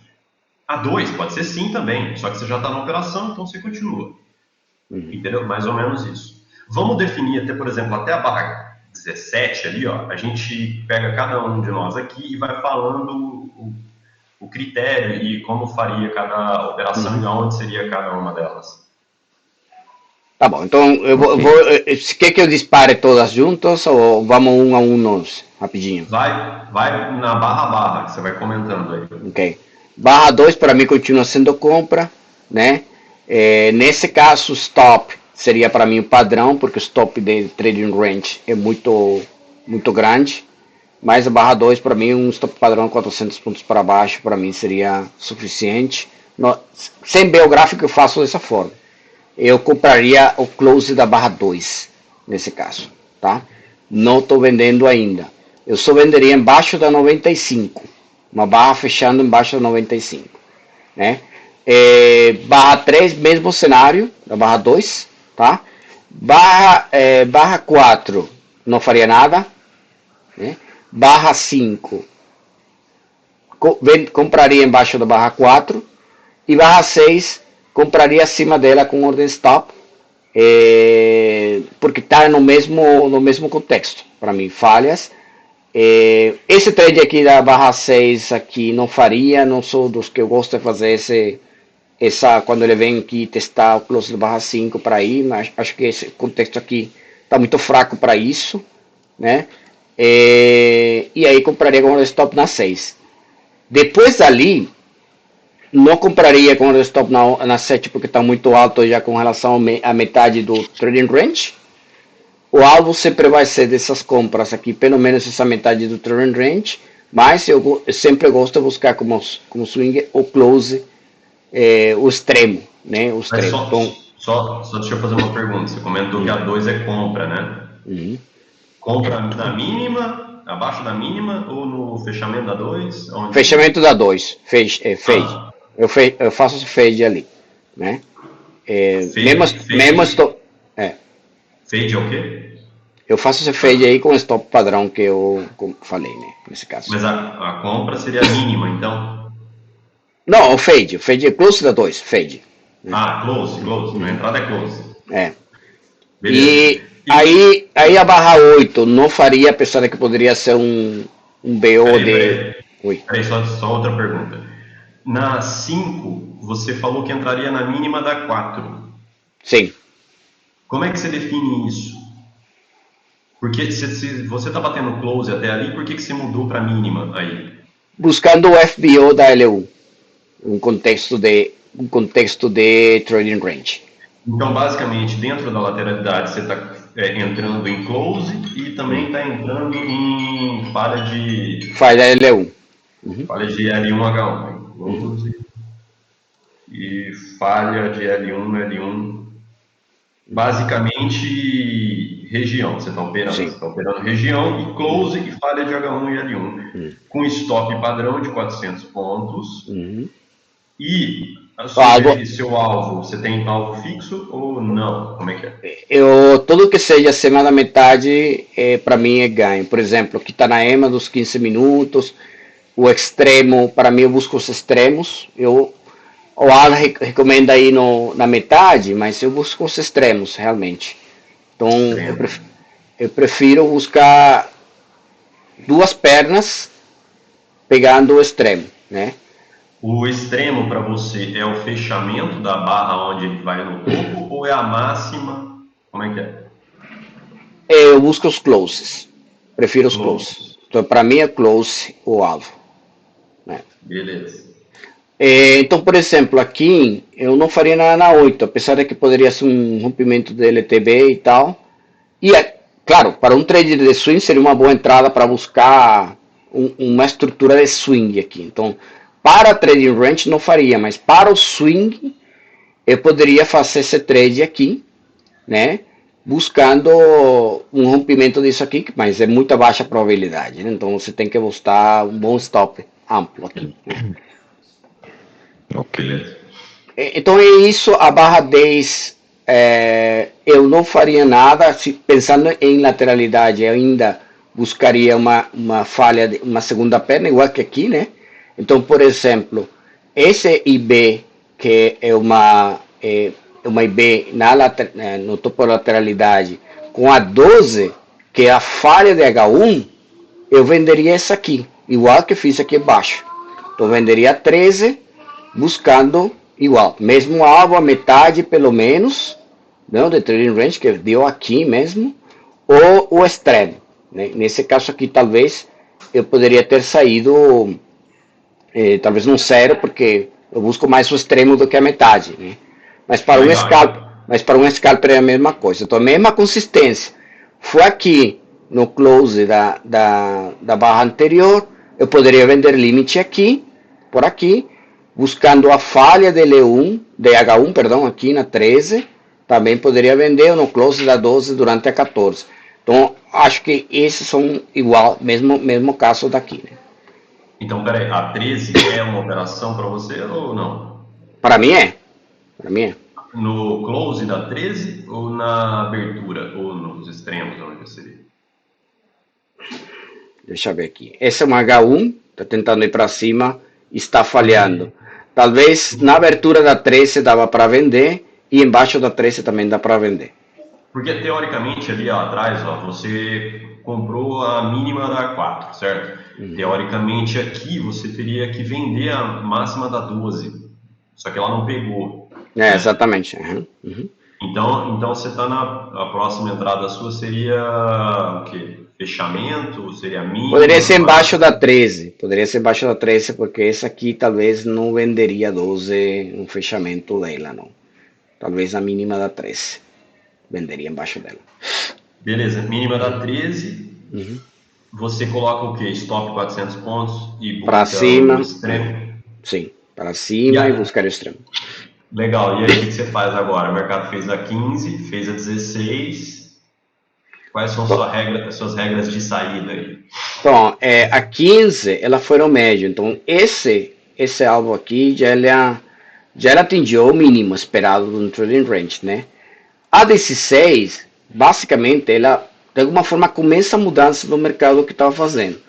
A 2 pode ser sim também, só que você já está na operação, então você continua. Entendeu? Mais ou menos isso. Vamos definir até, por exemplo, até a barra 17 ali, ó, a gente pega cada um de nós aqui e vai falando o critério e como faria cada operação e onde seria cada uma delas. Tá bom, então você quer que eu dispare todas juntas ou vamos um a um nós, rapidinho? Vai na barra a barra, que você vai comentando aí. Ok. Barra 2 para mim continua sendo compra, né? Nesse caso, stop seria para mim o padrão, porque o stop de trading range é muito grande. Mas a barra 2 para mim, um stop padrão 400 pontos para baixo, para mim seria suficiente. Sem ver o gráfico, eu faço dessa forma. Eu compraria o close da barra 2, nesse caso, tá? Não estou vendendo ainda. Eu só venderia embaixo da 95. Uma barra fechando embaixo da 95, né? Barra 3, mesmo cenário da barra 2, tá? Barra 4, não faria nada, né? Barra 5, compraria embaixo da barra 4, e barra 6, compraria acima dela com ordem stop, porque está no mesmo contexto, para mim, falhas. Esse trade aqui da barra 6 aqui não faria, não sou dos que eu gosto de fazer quando ele vem aqui testar o close da barra 5 para ir, mas acho que esse contexto aqui está muito fraco para isso, né? E aí compraria com o stop na 6. Depois dali, não compraria com o stop na 7 porque está muito alto já com relação à metade do trading range. O alvo sempre vai ser dessas compras aqui, pelo menos essa metade do trading range, Mas eu sempre gosto de buscar como swing o close, o extremo, né? O Mas extremo. Então, só deixa eu fazer uma pergunta. Você comentou que a 2 é compra, né? uhum. Compra na mínima, abaixo da mínima ou no fechamento da 2? Onde. Fechamento da 2, fade. Ah, Eu faço esse fade ali, né? Mesmo, fade, mesmo fade, stop, é, fade é o quê? eu faço esse fade aí com o stop padrão que eu falei, né? Nesse caso. Mas a compra seria a mínima, então. Não, o fade é close da 2, fade. Né? Ah, close, close. A Uhum, entrada é close. é. Beleza. E E, aí a barra 8 não faria, apesar de que poderia ser um BO peraí, de. peraí. Ui, Peraí, só outra pergunta. Na 5 você falou que entraria na mínima da 4. sim. Como é que você define isso? Porque se você está batendo close até ali, por que você mudou para mínima aí? Buscando o FBO da L1, um contexto de trading range. Então, basicamente, dentro da lateralidade, você está entrando em close e também está entrando em Faz da L1. Uhum, falha de L1H1. Né? uhum, Close e falha de L1 no L1. Basicamente, região. Você está operando. Você sim. está operando região e Uhum, close e falha de H1 e L1. uhum, Com stop padrão de 400 pontos. uhum. E Algo, seu alvo, você tem alvo fixo ou não? Como é que é? tudo que seja acima da metade, para mim é ganho. Por exemplo, que está na EMA dos 15 minutos, o extremo, para mim eu busco os extremos. O Alan recomenda aí na metade, mas eu busco os extremos, realmente. Então, Extremo. eu prefiro buscar duas pernas pegando o extremo, né? O extremo para você é o fechamento da barra onde ele vai no topo ou é a máxima? Como é que é? Eu busco os closes, prefiro os closes. Close. Então, para mim é close o alvo, né? Beleza. Então, por exemplo, aqui eu não faria nada na 8, apesar de que poderia ser um rompimento de LTB e tal. E, claro, para um trader de swing seria uma boa entrada para buscar uma estrutura de swing aqui. Então, para trading range não faria, mas para o swing eu poderia fazer esse trade aqui, né? Buscando um rompimento disso aqui, mas é muita baixa probabilidade, né? Então você tem que buscar um bom stop amplo aqui, né? Ok. Beleza. Então é isso, a barra 10 eu não faria nada, pensando em lateralidade, eu ainda buscaria uma falha, uma segunda perna, igual que aqui, né? Então, por exemplo, esse IB, que uma IB no topo da lateralidade, com a 12, que é a falha de H1, eu venderia essa aqui, igual que fiz aqui embaixo. Então, venderia 13, buscando igual, mesmo alvo, a metade pelo menos, não, de trading range que deu aqui mesmo, ou o extremo. Né? Nesse caso aqui, talvez eu poderia ter saído, talvez não zero, porque eu busco mais o extremo do que a metade. Né? Mas para um Legal. scalper, é a mesma coisa. Então, a mesma consistência. Foi aqui no close da barra anterior, eu poderia vender limite aqui, por aqui, buscando a falha de L1, de H1, perdão, aqui na 13, também poderia vender no close da 12 durante a 14. Então, acho que esses são igual, mesmo caso daqui. Né? Então, peraí, a 13 é uma operação para você ou não? Para mim é. Para mim é. No close da 13 ou na abertura? Ou nos extremos, onde seria? Deixa eu ver aqui. Esse é um H1, está tentando ir para cima, está falhando. Porque, Talvez na abertura da 13 dava para vender e embaixo da 13 também dá para vender. porque teoricamente ali ó, atrás, ó, você comprou a mínima da 4, certo? Teoricamente aqui você teria que vender a máxima da 12, só que ela não pegou, né? Exatamente. Uhum, uhum. Então você está a próxima entrada sua seria o quê? Fechamento? Seria Poderia mínima, ser embaixo da máxima? 13. Poderia ser embaixo da 13, porque esse aqui talvez não venderia 12 um fechamento Leila, não. Talvez a mínima da 13. Venderia embaixo dela. Beleza, mínima da 13. Uhum. você coloca o quê? Stop 400 pontos e Para busca o cima, extremo? sim, para E cima e a- buscar o extremo. Legal, e aí o que você faz agora? O mercado fez a 15, fez a 16. Quais são suas regras de saída aí? Então, a 15, ela foi no médio. Então, esse alvo aqui já atingiu o mínimo esperado do trading range, né? A 16, basicamente, ela de alguma forma começa a mudança do mercado que estava fazendo.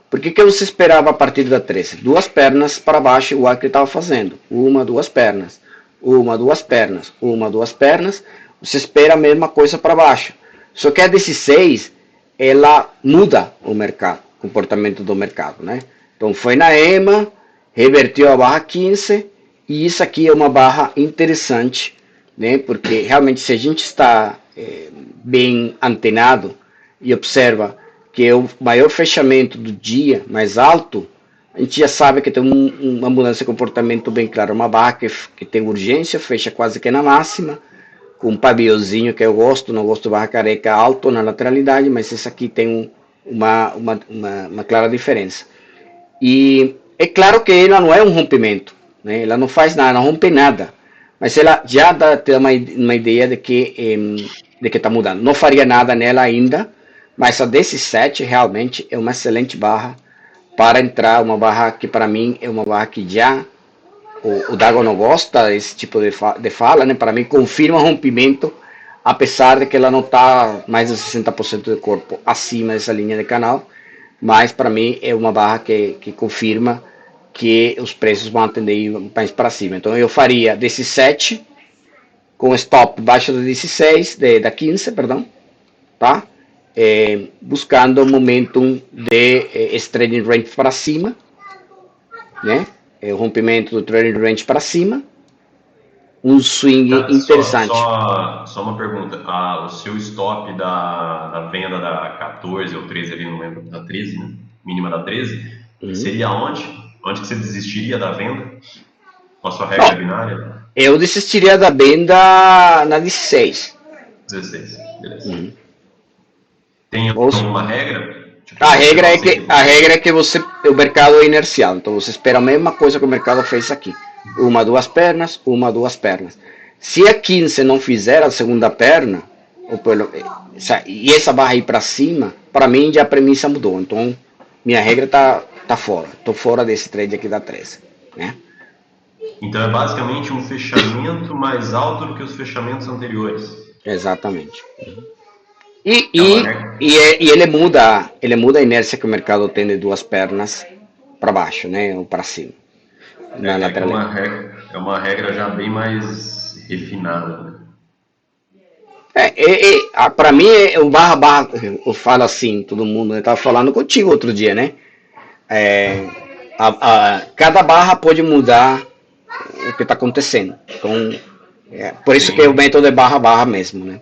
Por que você esperava a partir da 13? Duas pernas para baixo, igual que estava fazendo. Uma, duas pernas. Uma, duas pernas. Uma, duas pernas. Você espera a mesma coisa para baixo. Só que a 16, ela muda o mercado, o comportamento do mercado, né? Então foi na EMA, revertiu a barra 15, e isso aqui é uma barra interessante, né? Porque realmente se a gente está bem antenado e observa que é o maior fechamento do dia, mais alto, a gente já sabe que tem uma mudança de comportamento bem clara. Uma barra que tem urgência, fecha quase que na máxima, com um paviozinho que eu gosto, não gosto de barra careca alto na lateralidade, mas esse aqui tem uma clara diferença. E é claro que ela não é um rompimento, né? Ela não faz nada, não rompe nada, mas ela já te dá uma ideia de que está mudando. Não faria nada nela ainda, mas a desses 7 realmente é uma excelente barra para entrar, uma barra que para mim é uma barra que já o Dago não gosta desse tipo de fala, né? Para mim confirma rompimento, apesar de que ela não está mais de 60% do corpo acima dessa linha de canal, mas para mim é uma barra que confirma que os preços vão atender mais para cima. Então eu faria desse 7 com stop baixo do 16, da 15, perdão, tá? Buscando um momentum de trading range para cima, né? O rompimento do trading range para cima, um swing Tá, interessante. só uma pergunta. O seu stop da venda da 14 ou 13 ali, não lembro, da 13, né? Mínima da 13, Uhum. seria onde? Onde que você desistiria da venda? Com a sua regra Não, binária? eu desistiria da venda na 16. 16, beleza. Uhum. Tem Ou alguma regra? Tipo, A você regra fala é assim, que o mercado é inercial, então você espera a mesma coisa que o mercado fez aqui. Uma, duas pernas, uma, duas pernas. Se a 15 não fizer a segunda perna, e essa barra ir para cima, para mim já a premissa mudou. Então minha regra tá fora. Tô fora desse trade aqui da 13, né? então é basicamente um fechamento mais alto do que os fechamentos anteriores. Exatamente. E, É uma e, regra, e ele muda a inércia que o mercado tem de duas pernas para baixo, né? Ou para cima, na que lateral. é uma regra já bem mais refinada, né? Para mim, o barra barra, eu falo assim, todo mundo, eu estava falando contigo outro dia, né? É, cada barra pode mudar o que está acontecendo. Então, por isso que o Sim, método é barra barra mesmo, né?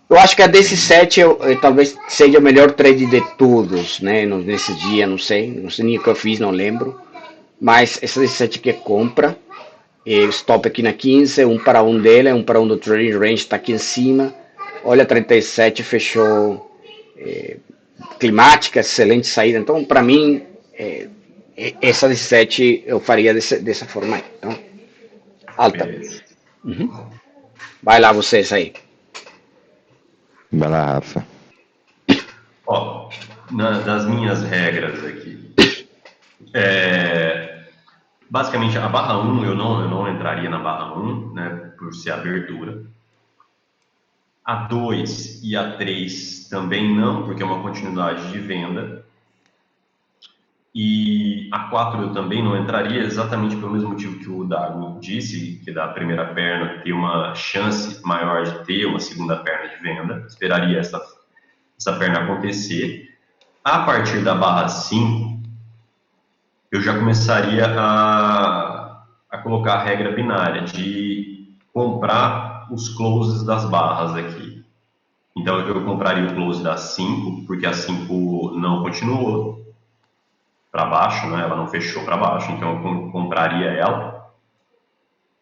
Eu acho que a desses sim. 7 talvez seja o melhor trade de todos, né? Nesse dia, não sei nem o que eu fiz, não lembro. Mas essa desses 7 aqui é compra. Stop aqui na 15, um para um dele, um para um do trading range está aqui em cima. Olha, 37 fechou climática, excelente saída. Então, para mim, essa 17 eu faria dessa forma aí. Então, alta. Beleza. Vai lá vocês aí. Vai lá, Rafa. Ó, das minhas regras aqui, basicamente a barra um eu não entraria na barra um, né, por ser abertura. A 2 e a 3 também não, porque é uma continuidade de venda. E a 4 eu também não entraria, exatamente pelo mesmo motivo que o Dago disse, que da primeira perna ter uma chance maior de ter uma segunda perna de venda. Esperaria essa perna acontecer. A partir da barra 5, eu já começaria a colocar a regra binária de comprar os closes das barras aqui. Então eu compraria o close da 5, porque a 5 não continuou para baixo, né? Ela não fechou para baixo, então eu compraria ela,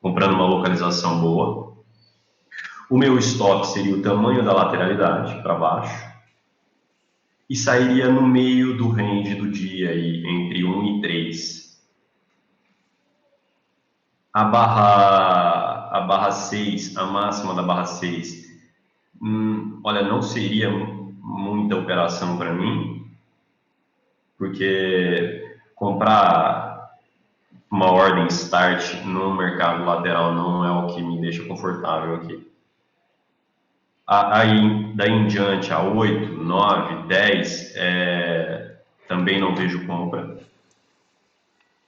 comprando uma localização boa. O meu stop seria o tamanho da lateralidade para baixo. e sairia no meio do range do dia, aí, entre 1 e 3. A barra 6, a máxima da barra 6, olha, não seria muita operação para mim, porque comprar uma ordem start no mercado lateral não é o que me deixa confortável aqui. Aí, daí em diante, a 8, 9, 10, também não vejo compra.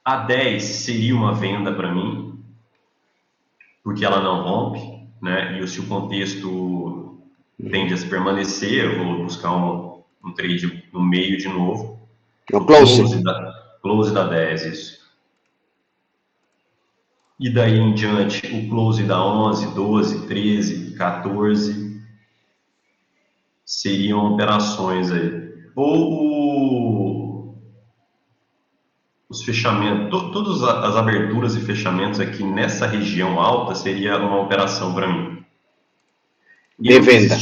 A 10 seria uma venda para mim, porque ela não rompe, né? E se o contexto tende a se permanecer, eu vou buscar um trade no meio de novo, No no close. close da 10, isso. E daí em diante, o close da 11, 12, 13, 14 seriam operações aí. Ou os fechamentos, todas as aberturas e fechamentos aqui nessa região alta seria uma operação para mim. De venda.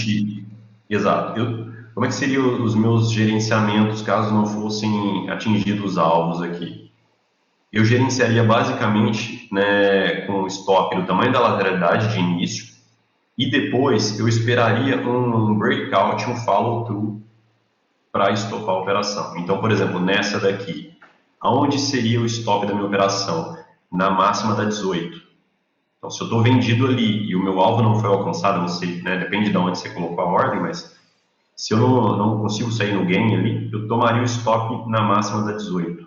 Exato. Como é que seriam os meus gerenciamentos caso não fossem atingidos os alvos aqui? Eu gerenciaria basicamente, né, com o stop do tamanho da lateralidade de início e depois eu esperaria um breakout, um follow-through para estopar a operação. Então, por exemplo, nessa daqui, aonde seria o stop da minha operação? Na máxima da 18. Então, se eu estou vendido ali e o meu alvo não foi alcançado, não sei, né, depende de onde você colocou a ordem, mas se eu não consigo sair no gain ali, eu tomaria o stop na máxima da 18.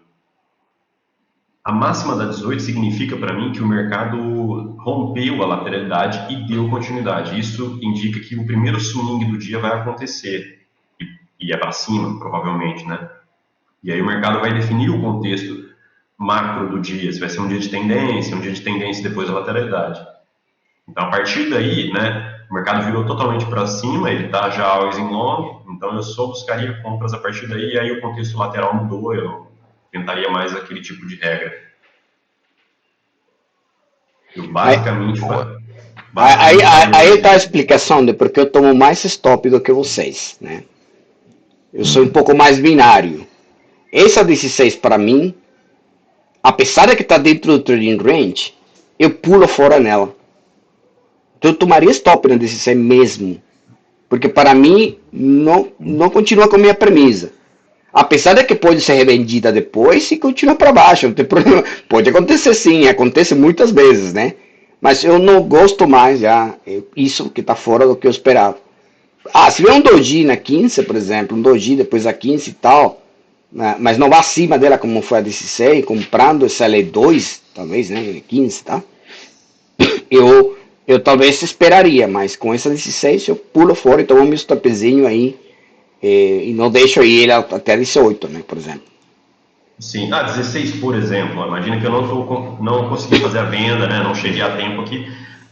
A máxima da 18 significa para mim que o mercado rompeu a lateralidade e deu continuidade. Isso indica que o primeiro swing do dia vai acontecer. E é para cima, provavelmente, né? E aí o mercado vai definir o contexto macro do dia, se vai ser um dia de tendência depois da lateralidade. Então, a partir daí, né, o mercado virou totalmente para cima, ele está já always in long, então eu só buscaria compras a partir daí, e aí o contexto lateral mudou, eu tentaria mais aquele tipo de regra. Eu basicamente... Aí está a explicação de porque eu tomo mais stop do que vocês, né? Eu sou um pouco mais binário. Essa 16 para mim, apesar de que está dentro do trading range, eu pulo fora nela. Então eu tomaria stop na 16 mesmo. Porque para mim não continua com a minha premissa. Apesar de que pode ser revendida depois e continua para baixo, não tem problema. Pode acontecer sim, acontece muitas vezes, né? Mas eu não gosto mais já, isso que está fora do que eu esperava. Se vier um doji na 15, por exemplo, um doji depois a 15 e tal, né, mas não vá acima dela como foi a 16, comprando essa L2, talvez, né, 15, tá? Eu talvez esperaria, mas com essa 16 eu pulo fora e tomo meu stopzinho aí e não deixo ele até 18, né, por exemplo. Sim, 16, por exemplo, imagina que eu não consegui fazer a venda, né, não cheguei a tempo aqui,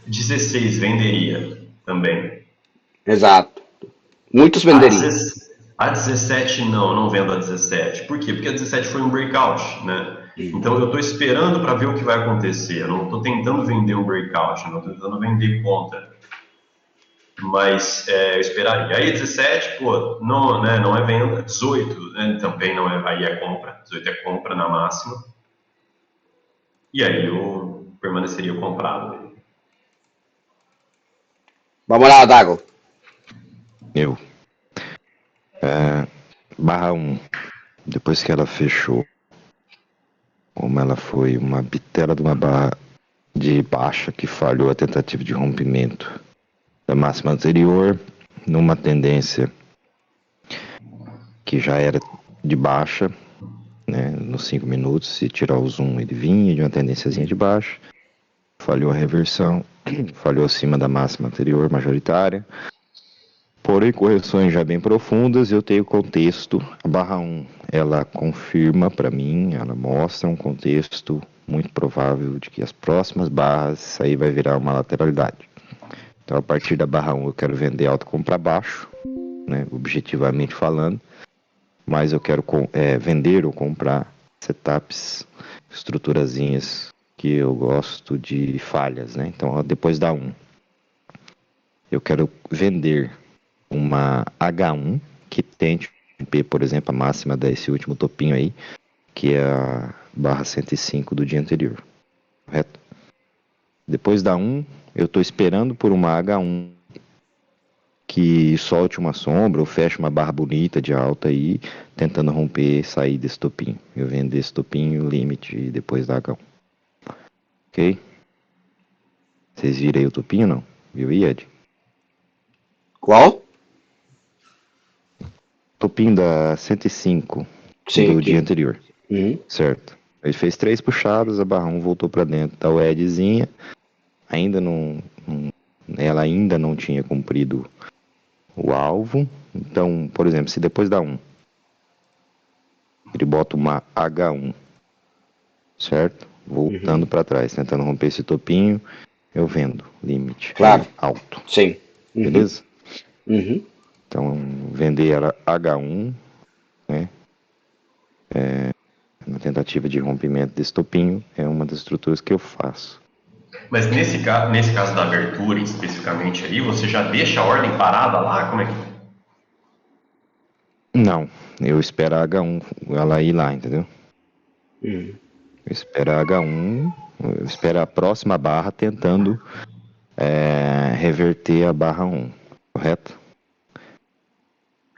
16 venderia também. Exato. Muitos venderiam. A 17 não vendo a 17. Por quê? Porque a 17 foi um breakout, né? Então eu estou esperando para ver o que vai acontecer. Eu não estou tentando vender um breakout, não estou tentando vender contra. Mas eu esperaria. Aí 17, pô, não é venda. 18, né, também não é, aí é compra. 18 é compra na máxima. E aí eu permaneceria comprado. Vamos lá, Dago. Eu. Barra 1. Depois que ela fechou, como ela foi uma bitela de uma barra de baixa que falhou a tentativa de rompimento da máxima anterior, numa tendência que já era de baixa, né, nos 5 minutos, se tirar o zoom ele vinha de uma tendênciazinha de baixa, falhou a reversão, falhou acima da máxima anterior majoritária, porém correções já bem profundas. Eu tenho contexto, a barra 1 ela confirma para mim, ela mostra um contexto muito provável de que as próximas barras aí vai virar uma lateralidade. Então a partir da barra 1 eu quero vender alto comprar baixo, né, objetivamente falando, mas eu quero vender ou comprar setups, estruturazinhas que eu gosto de falhas, né? Então depois da 1 eu quero vender uma H1 que tente romper, por exemplo, a máxima desse último topinho aí, que é a barra 105 do dia anterior, correto? Depois da 1, eu estou esperando por uma H1 que solte uma sombra ou feche uma barra bonita de alta aí, tentando romper, sair desse topinho. Eu vendo esse topinho, limite, depois da H1. Ok? Vocês viram aí o topinho, não? Viu, Ed? Qual? Topinho da 105 Sim, do dia aqui. anterior, Uhum. certo? Ele fez 3 puxadas, a barra 1 voltou para dentro da Edzinha, ainda ela ainda não tinha cumprido o alvo. Então, por exemplo, se depois da 1 ele bota uma H1, certo? Voltando Uhum. para trás, tentando romper esse topinho, eu vendo limite Claro. alto, Sim. Uhum. beleza? Uhum. Então, vender ela H1, né? Na tentativa de rompimento desse topinho, é uma das estruturas que eu faço. Mas nesse caso da abertura, especificamente aí, você já deixa a ordem parada lá? Como é que... Não, eu espero a H1 ela ir lá, entendeu? Uhum. Eu espero a H1, eu espero a próxima barra tentando reverter a barra 1, correto?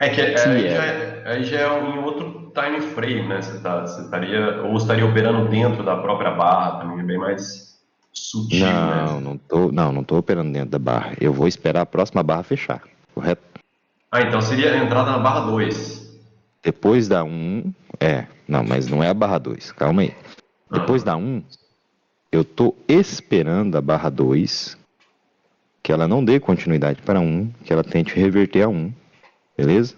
É que Se ela. aí já é em outro time frame, né? Você estaria operando dentro da própria barra também, é bem mais sutil, né? Não tô operando dentro da barra. Eu vou esperar a próxima barra fechar, correto? Ah, então seria a entrada na barra 2. Depois da 1, não, mas não é a barra 2, calma aí. Depois da Aham. 1, eu tô esperando a barra 2, que ela não dê continuidade para 1, que ela tente reverter a 1, beleza?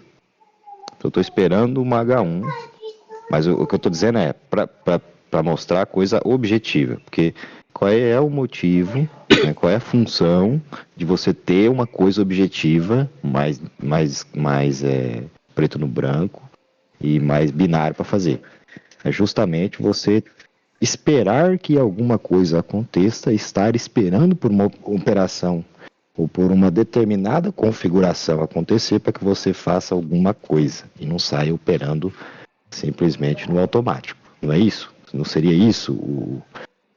Então eu tô esperando uma H1, mas o que eu tô dizendo é para mostrar a coisa objetiva, porque qual é o motivo, né, qual é a função de você ter uma coisa objetiva, mais preto no branco e mais binário para fazer? É justamente você esperar que alguma coisa aconteça, estar esperando por uma operação ou por uma determinada configuração acontecer para que você faça alguma coisa e não saia operando simplesmente no automático. Não é isso? Não seria isso o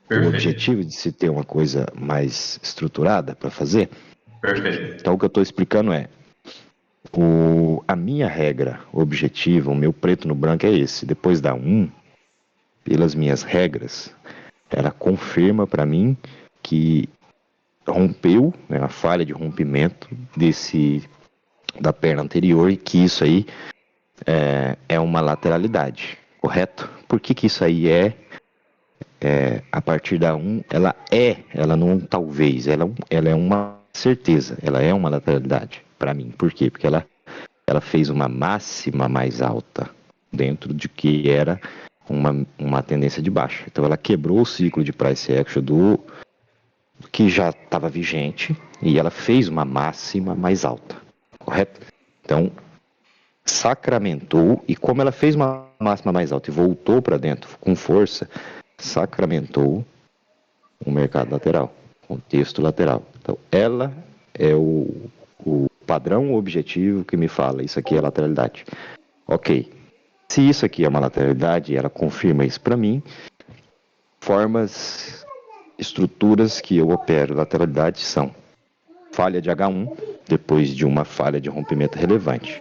Perfeito. objetivo de se ter uma coisa mais estruturada para fazer? Perfeito. Então o que eu estou explicando é a minha regra objetiva, o meu preto no branco é esse. Depois da 1, pelas minhas regras, ela confirma para mim que rompeu, né, a falha de rompimento da perna anterior e que isso aí é uma lateralidade, correto? Por que que isso aí a partir da 1, ela não talvez, ela é uma certeza, ela é uma lateralidade para mim. Por quê? Porque ela fez uma máxima mais alta dentro de que era uma tendência de baixa. Então ela quebrou o ciclo de price action do que já estava vigente e ela fez uma máxima mais alta, correto? Então sacramentou, e como ela fez uma máxima mais alta e voltou para dentro com força, sacramentou o mercado lateral, contexto lateral. Então ela é o padrão objetivo que me fala isso aqui é lateralidade. Ok, se isso aqui é uma lateralidade, ela confirma isso para mim. Formas, estruturas que eu opero lateralidade são falha de H1, depois de uma falha de rompimento relevante.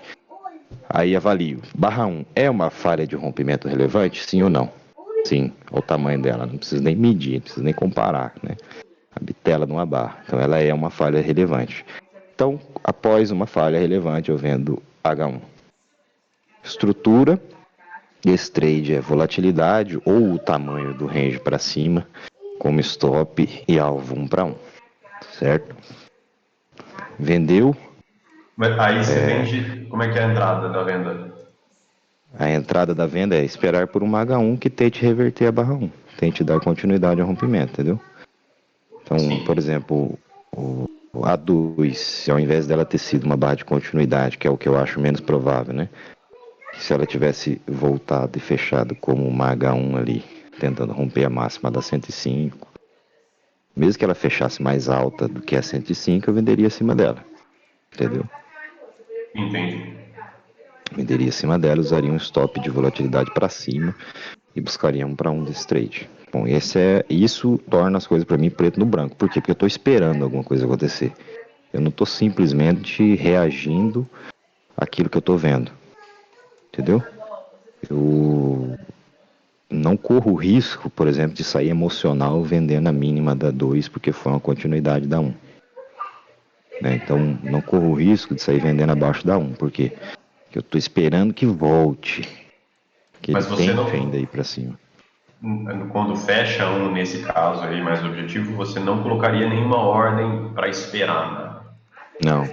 Aí avalio, barra 1 é uma falha de rompimento relevante, sim ou não? Sim, olha o tamanho dela, não precisa nem medir, não precisa nem comparar, né? A bitela numa barra, então ela é uma falha relevante. Então, após uma falha relevante, eu vendo H1. Estrutura, esse trade é volatilidade ou o tamanho do range para cima, como stop e alvo 1 para 1, certo? Vendeu, Mas aí você vende. Como é que é a entrada da venda? a entrada da venda é esperar por uma H1 que tente reverter a barra 1, tente dar continuidade ao rompimento, entendeu? Então, por Sim. exemplo, o A2, se ao invés dela ter sido uma barra de continuidade, que é o que eu acho menos provável, né? Se ela tivesse voltado e fechado como uma H1 ali, tentando romper a máxima da 105, mesmo que ela fechasse mais alta do que a 105, eu venderia acima dela, entendeu? Entendi. Venderia acima dela, usaria um stop de volatilidade para cima e buscaria um para um desse trade. Bom, isso torna as coisas para mim preto no branco. Por quê? Porque eu estou esperando alguma coisa acontecer. Eu não estou simplesmente reagindo àquilo que eu estou vendo. Entendeu? Eu não corro o risco, por exemplo, de sair emocional vendendo a mínima da 2 porque foi uma continuidade da 1. Né? Então, não corro o risco de sair vendendo abaixo da 1. Por quê? Porque eu estou esperando que volte. Que ele Mas você tente ainda ir não, para cima. quando fecha um nesse caso aí mais objetivo, você não colocaria nenhuma ordem para esperar, né? Não,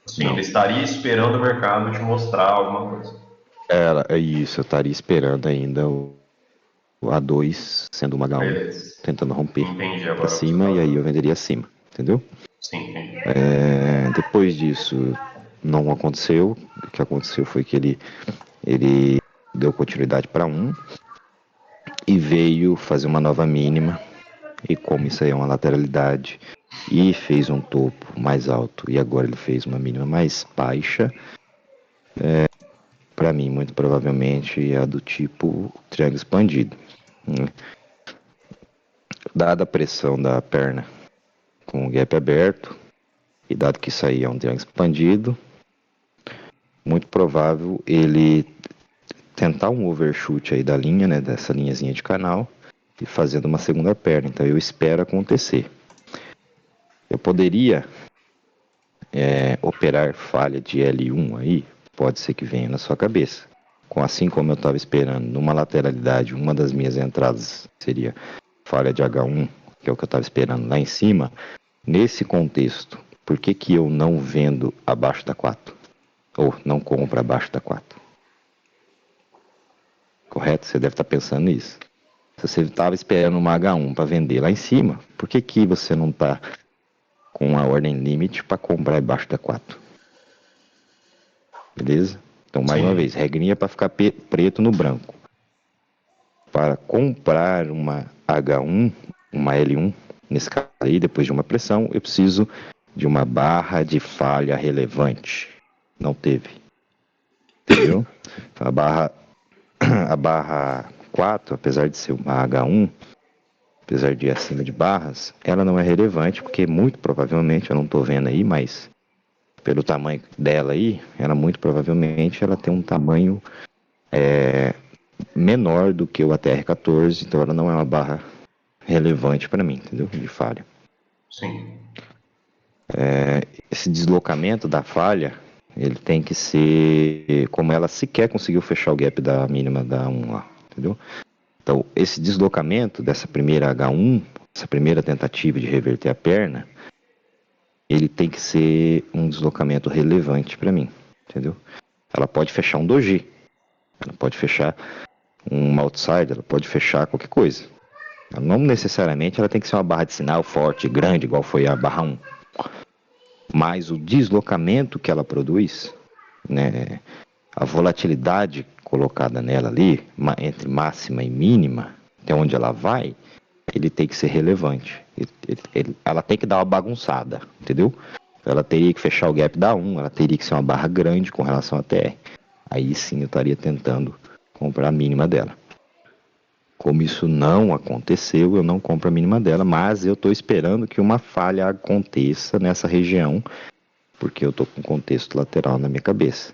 Você ainda não. estaria esperando o mercado te mostrar alguma coisa. É isso, eu estaria esperando ainda o A2 sendo uma H1, Beleza. tentando romper Entendi para agora o que você cima está e aí eu falando. venderia acima, entendeu? Sim, entendi. Depois disso, não aconteceu. O que aconteceu foi que ele deu continuidade para 1 e veio fazer uma nova mínima. E como isso aí é uma lateralidade, e fez um topo mais alto, e agora ele fez uma mínima mais baixa, para mim, muito provavelmente é do tipo triângulo expandido. Né? Dada a pressão da perna com o gap aberto, e dado que isso aí é um triângulo expandido, muito provável ele tentar um overshoot aí da linha, né, dessa linhazinha de canal, e fazendo uma segunda perna. Então eu espero acontecer. Eu poderia operar falha de L1 aí, pode ser que venha na sua cabeça. Assim como eu estava esperando numa lateralidade, uma das minhas entradas seria falha de H1, que é o que eu estava esperando lá em cima. Nesse contexto, por que eu não vendo abaixo da 4? Ou não compro abaixo da 4? Correto? Você deve estar pensando nisso. Se você estava esperando uma H1 para vender lá em cima, por que você não está com a ordem limite para comprar abaixo da 4? Beleza? Então, mais uma Sim. vez, regrinha para ficar preto no branco. Para comprar uma H1, uma L1, nesse caso aí, depois de uma pressão, eu preciso de uma barra de falha relevante. Não teve. Entendeu? Então, a barra 4, apesar de ser uma H1, apesar de ir acima de barras, ela não é relevante, porque muito provavelmente, eu não estou vendo aí, mas pelo tamanho dela aí, ela muito provavelmente ela tem um tamanho menor do que o ATR14, então ela não é uma barra relevante para mim, entendeu? De falha. Sim. Esse deslocamento da falha, ele tem que ser como ela sequer conseguiu fechar o gap da mínima da 1 lá, entendeu? Então, esse deslocamento dessa primeira H1, essa primeira tentativa de reverter a perna, ele tem que ser um deslocamento relevante para mim, entendeu? Ela pode fechar um doji, ela pode fechar um outsider, ela pode fechar qualquer coisa. Não necessariamente ela tem que ser uma barra de sinal forte, grande, igual foi a barra 1. Mas o deslocamento que ela produz, né, a volatilidade colocada nela ali, entre máxima e mínima, até onde ela vai, ele tem que ser relevante. Ela tem que dar uma bagunçada, entendeu? Ela teria que fechar o gap da 1, ela teria que ser uma barra grande com relação a TR. Aí sim eu estaria tentando comprar a mínima dela. Como isso não aconteceu, eu não compro a mínima dela, mas eu estou esperando que uma falha aconteça nessa região, porque eu estou com contexto lateral na minha cabeça.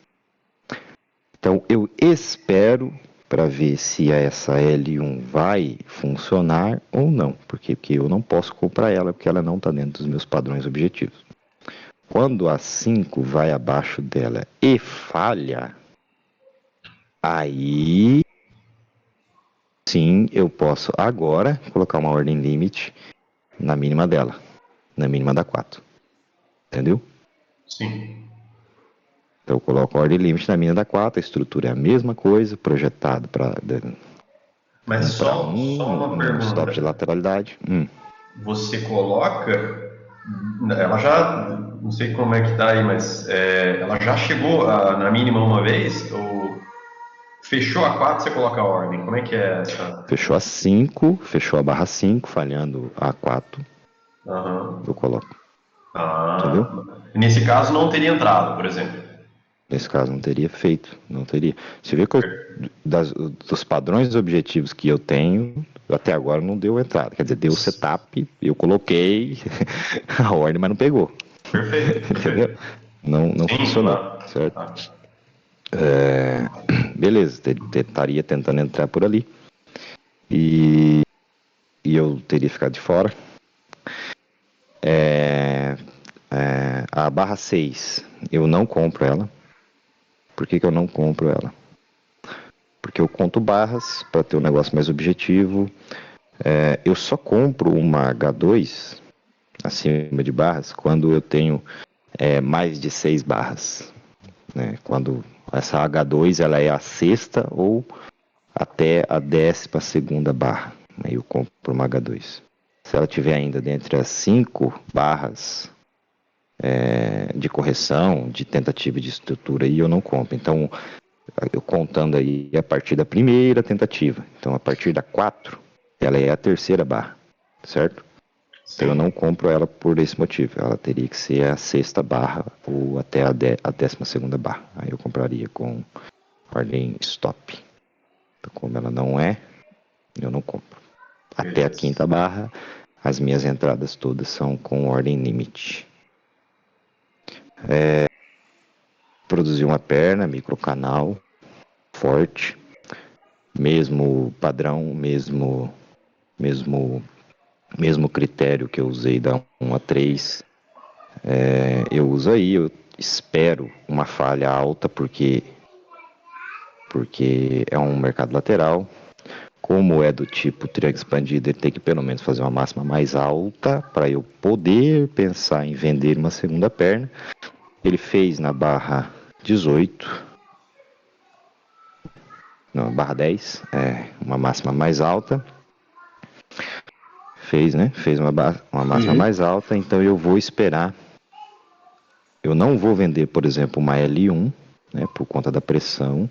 Então eu espero para ver se essa L1 vai funcionar ou não, porque eu não posso comprar ela, porque ela não está dentro dos meus padrões objetivos. Quando a 5 vai abaixo dela e falha, aí sim eu posso agora colocar uma ordem limite na mínima dela, na mínima da 4. Entendeu? Sim. Então eu coloco a ordem limite na mínima da 4, a estrutura é a mesma coisa, projetado para Mas 1 para só 1, uma um stop de pergunta. lateralidade. Você coloca, ela já, não sei como é que tá aí, mas ela já chegou na mínima uma vez? Ou fechou a 4 você coloca a ordem? Como é que é essa? Fechou a 5, fechou a barra 5, falhando a 4, Aham. eu coloco. Entendeu? Ah, nesse caso não teria entrado, por exemplo. Nesse caso, não teria feito, não teria. Você vê que dos padrões objetivos que eu tenho, até agora não deu entrada. Quer dizer, deu setup, eu coloquei a ordem, mas não pegou. Perfeito, Entendeu? perfeito. Não Sim, funcionou, claro. certo? Tá. Beleza, estaria tentando entrar por ali. E eu teria ficado de fora. A barra 6, eu não compro ela. Por que eu não compro ela? Porque eu conto barras para ter um negócio mais objetivo. Eu só compro uma H2 acima de barras quando eu tenho mais de 6 barras. Né? Quando essa H2 ela é a sexta ou até a 12ª barra. Aí eu compro uma H2. Se ela tiver ainda dentre as 5 barras de correção, de tentativa de estrutura, aí eu não compro. Então, eu contando aí a partir da primeira tentativa. Então, a partir da 4, ela é a terceira barra, certo? Então, eu não Sim. compro ela por esse motivo. Ela teria que ser a sexta barra ou até a 12ª barra. Aí eu compraria com ordem stop. Então, como ela não é, eu não compro. Até a Beleza. 5ª barra, as minhas entradas todas são com ordem limite. Produzir uma perna, microcanal, forte, mesmo padrão, mesmo critério que eu usei da 1 a 3, eu uso aí, eu espero uma falha alta porque é um mercado lateral. Como é do tipo triângulo expandido, ele tem que pelo menos fazer uma máxima mais alta para eu poder pensar em vender uma segunda perna. Ele fez na barra 18, não, barra 10, uma máxima mais alta. Fez, né? Fez uma máxima Uhum. mais alta, então eu vou esperar. Eu não vou vender, por exemplo, uma L1, né, por conta da pressão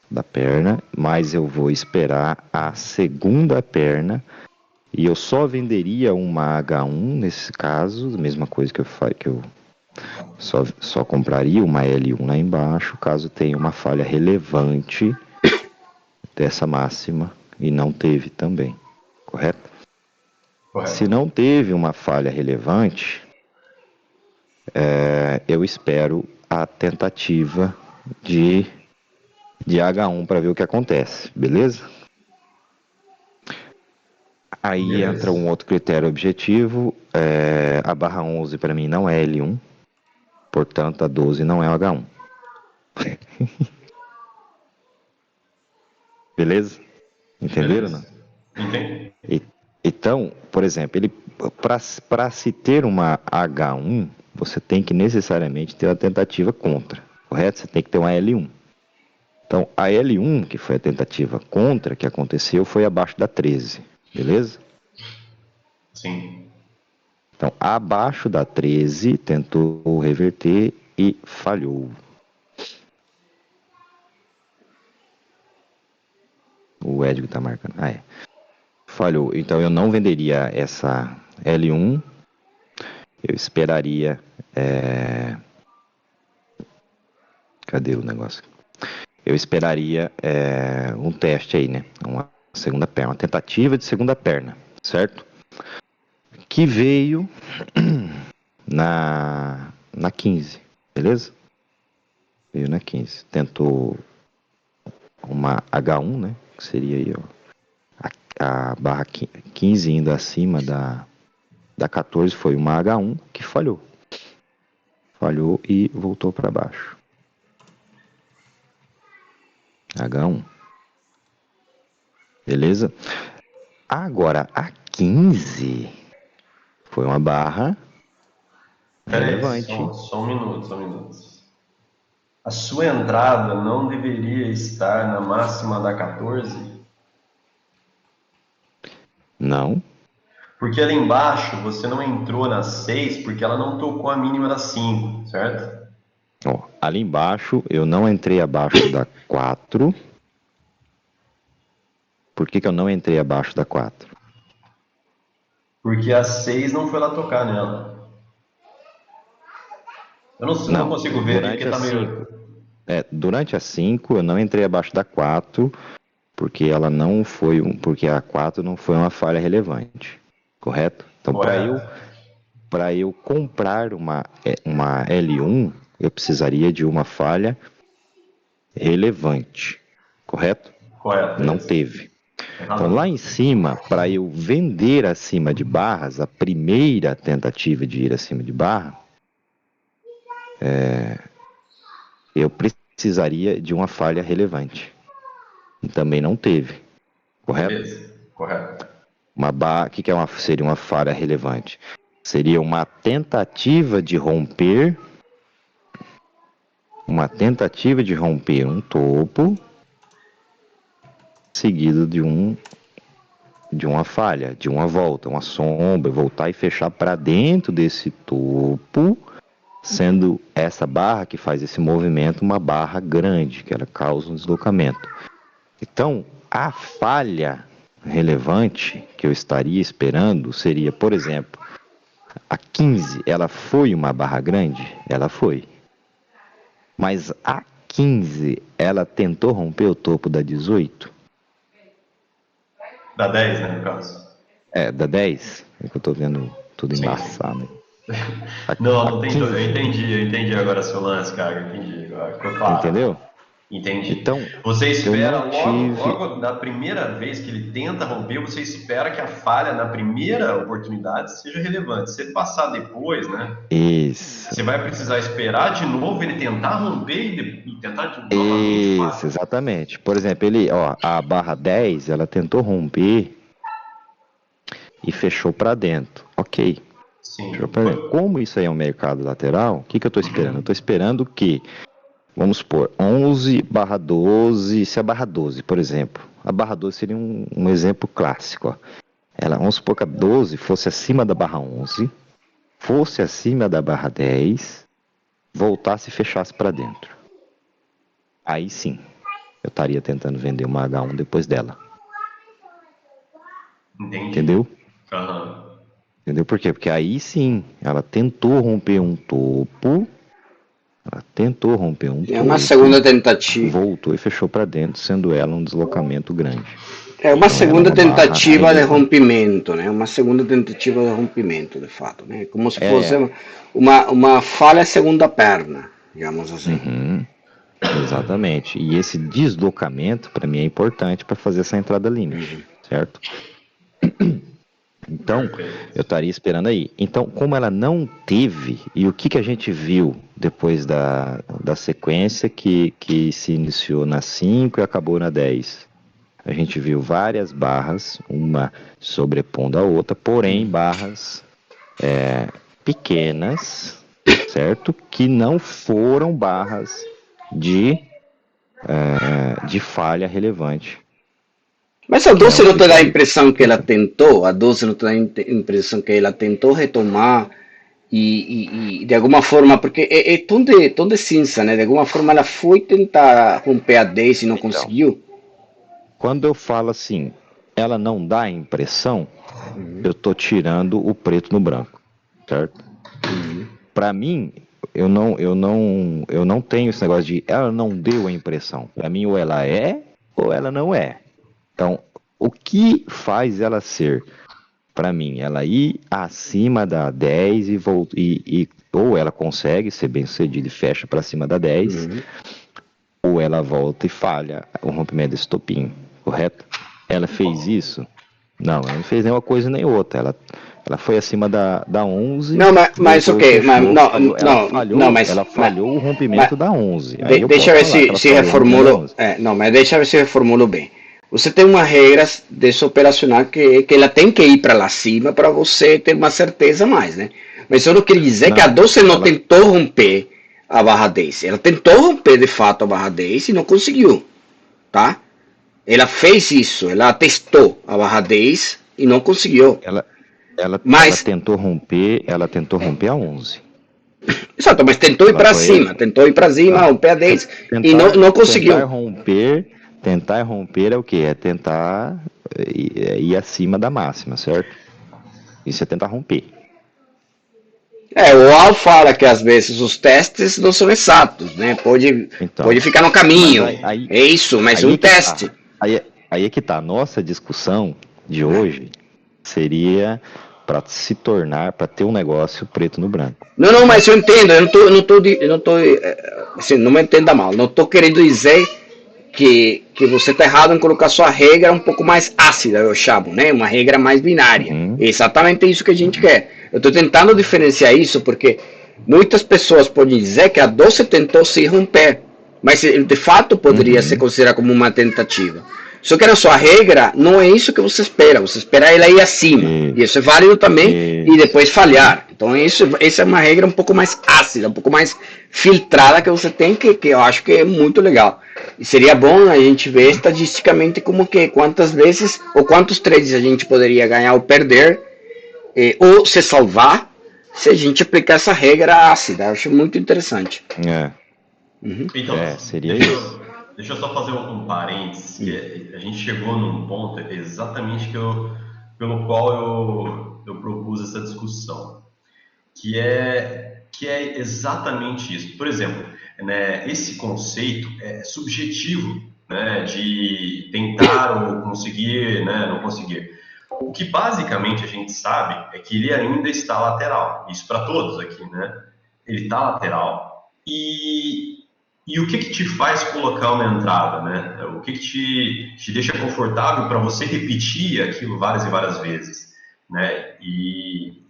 da perna, mas eu vou esperar a segunda perna e eu só venderia uma H1 nesse caso, a mesma coisa que eu só compraria uma L1 lá embaixo, caso tenha uma falha relevante dessa máxima e não teve também, correto? Se Correto. não teve uma falha relevante, eu espero a tentativa de, de H1 para ver o que acontece, beleza? Aí entra Beleza. um outro critério objetivo, a barra 11 para mim não é L1, portanto a 12 não é H1. Beleza? Entenderam, não? Beleza. Entendi. E, então, por exemplo, ele para se ter uma H1, você tem que necessariamente ter a tentativa contra, correto? Você tem que ter uma L1. Então, a L1, que foi a tentativa contra que aconteceu, foi abaixo da 13, beleza? Sim. Então, abaixo da 13, tentou reverter e falhou. O Edgo tá marcando. Falhou. Então, eu não venderia essa L1. Eu esperaria. Cadê o negócio? Eu esperaria um teste aí, né? Uma segunda perna, uma tentativa de segunda perna, certo? Que veio na 15, beleza? Veio na 15. Tentou uma H1, né? Que seria aí, ó, a barra 15 indo acima da 14 foi uma H1 que falhou. Falhou e voltou para baixo. H1. Beleza? Agora, a 15 foi uma barra Pera aí, relevante. só um minuto, só um minuto. A sua entrada não deveria estar na máxima da 14? Não. Porque ali embaixo você não entrou na 6 porque ela não tocou a mínima da 5, certo? Ó, ali embaixo eu não entrei abaixo da 4. Por que eu não entrei abaixo da 4? Porque a 6 não foi lá tocar nela. Eu não Não, consigo ver aqui porque durante a tá 5. meio. Durante a 5 eu não entrei abaixo da 4, porque ela não foi porque a 4 não foi uma falha relevante, correto? Então, Correto. para eu comprar uma L1, eu precisaria de uma falha relevante, correto? Correto, Não beleza. teve. Tem Então, lá razão. em cima, para eu vender acima de barras, a primeira tentativa de ir acima de barra, eu precisaria de uma falha relevante. E também não teve, correto? Beleza. Correto. O que seria uma falha relevante? Seria uma tentativa de romper um topo seguido de uma falha, de uma volta, uma sombra, voltar e fechar para dentro desse topo, sendo essa barra que faz esse movimento uma barra grande, que ela causa um deslocamento. Então, a falha relevante que eu estaria esperando seria, por exemplo, a 15, ela foi uma barra grande? Ela foi. Mas a 15, ela tentou romper o topo da 18? Dá 10, né, no caso? Da 10? É que eu tô vendo tudo Sim. embaçado. Não, A não tem. 15, Eu entendi agora seu lance, cara. Eu entendi agora. Ficou claro. entendeu? Entendi. Então, Você eu espera não logo, tive logo na primeira vez que ele tenta romper, você espera que a falha na primeira oportunidade seja relevante. Se ele passar depois, né? isso. Você vai precisar esperar de novo ele tentar romper e tentar novamente Isso, falha. exatamente. Por exemplo, a barra 10, ela tentou romper e fechou para dentro. Ok. Fechou Sim. para dentro. Como isso aí é um mercado lateral, o que eu estou esperando? Eu estou esperando que, vamos supor, 11/12, se a barra 12, por exemplo, a barra 12 seria um exemplo clássico. Ó. Vamos supor que a 12 fosse acima da barra 11, fosse acima da barra 10, voltasse e fechasse para dentro. Aí sim, eu estaria tentando vender uma H1 depois dela. Entendi. Entendeu? Aham. Entendeu por quê? Porque aí sim, ela tentou romper um topo, É uma segunda tentativa. voltou e fechou para dentro, sendo ela um deslocamento grande. É uma Então ela é segunda uma barra tentativa de relevante. rompimento, né? Uma segunda tentativa de rompimento, de fato, né? Como se fosse É, uma falha segunda perna, digamos assim. uhum, exatamente. E esse deslocamento, para mim, é importante para fazer essa entrada limite, certo? Então, eu Perfeito. estaria esperando aí. Então, como ela não teve, e o que a gente viu depois da sequência que se iniciou na 5 e acabou na 10? A gente viu várias barras, uma sobrepondo a outra, porém barras pequenas, certo? Que não foram barras de falha relevante, Mas a que é 12 o não que eu te dá a estaria. impressão que ela tentou, a 12 não te dá a impressão que ela tentou retomar e de alguma forma, porque é tão de cinza, né? De alguma forma ela foi tentar romper a 10 e não Então, conseguiu. quando eu falo assim, ela não dá a impressão, eu tô tirando o preto no branco, certo? Para mim, eu não tenho esse negócio de ela não deu a impressão. Para mim, ou ela é ou ela não é. Então, o que faz ela ser, para mim, ela ir acima da 10 ou ela consegue ser bem sucedida e fecha para cima da 10, ou ela volta e falha o rompimento desse topinho, correto? Ela fez isso? Não, ela não fez nenhuma coisa nem outra. Ela foi acima da 11, Não, mas voltou e ok, mas fechou. não, Ela não, falhou, ela falhou o mas rompimento da 11. Aí eu deixa eu posso ver falar que ela se falhou o rompimento da reformulo. 11. Não, mas deixa eu ver se reformulo bem. Você tem umas regras desse operacional que ela tem que ir para lá cima para você ter uma certeza a mais, né? Mas isso não quer dizer que a Não, 12 não ela, tentou romper a barra 10. Ela tentou romper de fato a barra 10 e não conseguiu, tá? Ela fez isso, ela testou a barra 10 e não conseguiu. ela, ela Mas, tentou romper a 11. exato, mas Ela foi, tentou ir para cima, não, romper a 10 e tentar, não tentar conseguiu. romper, tentar romper é o quê? É tentar ir acima da máxima, certo? Isso é tentar romper. O Al fala que às vezes os testes não são exatos, né? Pode Então, ficar no mas caminho. É isso, mas aí um é que tá. teste. Aí é que tá. A nossa discussão de hoje seria para se tornar, para ter um negócio preto no branco, Não, não, mas né? eu entendo, assim, não me entenda mal. Não estou querendo dizer que você está errado em colocar sua regra um pouco mais ácida, eu chamo, né? Uma regra mais binária. Uhum, É exatamente isso que a gente uhum, quer. Eu estou tentando diferenciar isso porque muitas pessoas podem dizer que a 12 tentou se romper, mas de fato poderia ser uhum. considerada como uma tentativa. Só que na sua regra, não é isso que você espera ela ir acima. E isso é Isso, válido também, e isso. depois falhar. Então, essa é uma regra um pouco mais ácida, um pouco mais filtrada que você tem, que eu acho que é muito legal. E seria bom a gente ver estatisticamente como que, quantas vezes, ou quantos trades a gente poderia ganhar ou perder, ou se salvar, se a gente aplicar essa regra ácida. Eu acho muito interessante. É, Uhum. Então, seria isso. deixa eu só fazer um parênteses, que a gente chegou num ponto exatamente pelo qual eu propus essa discussão, que é exatamente isso. Por exemplo, né, esse conceito é subjetivo, né, de tentar ou conseguir, né, não conseguir. O que basicamente a gente sabe é que ele ainda está lateral. Isso para todos aqui, né? Ele está lateral. E o que te faz colocar uma entrada, né? O que te deixa confortável para você repetir aquilo várias e várias vezes, né? E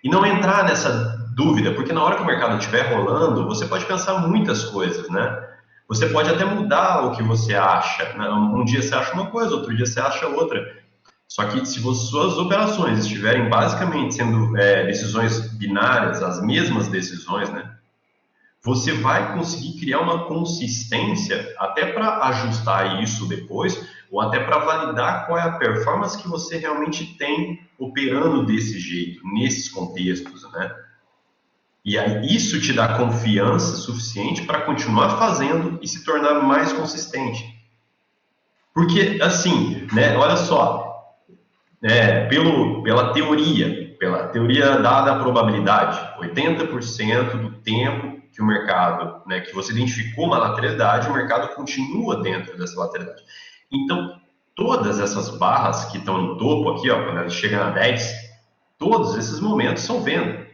não entrar nessa dúvida, porque na hora que o mercado estiver rolando, você pode pensar muitas coisas, né? Você pode até mudar o que você acha, né? Um dia você acha uma coisa, outro dia você acha outra. Só que se suas operações estiverem basicamente sendo decisões binárias, as mesmas decisões, né? Você vai conseguir criar uma consistência até para ajustar isso depois, ou até para validar qual é a performance que você realmente tem operando desse jeito, nesses contextos, né? E aí isso te dá confiança suficiente para continuar fazendo e se tornar mais consistente. Porque, assim, né, olha só, pela teoria dada a probabilidade, 80% do tempo que o mercado, né, que você identificou uma lateralidade, o mercado continua dentro dessa lateralidade. Então, todas essas barras que estão no topo aqui, ó, quando ela chega na 10, todos esses momentos são venda.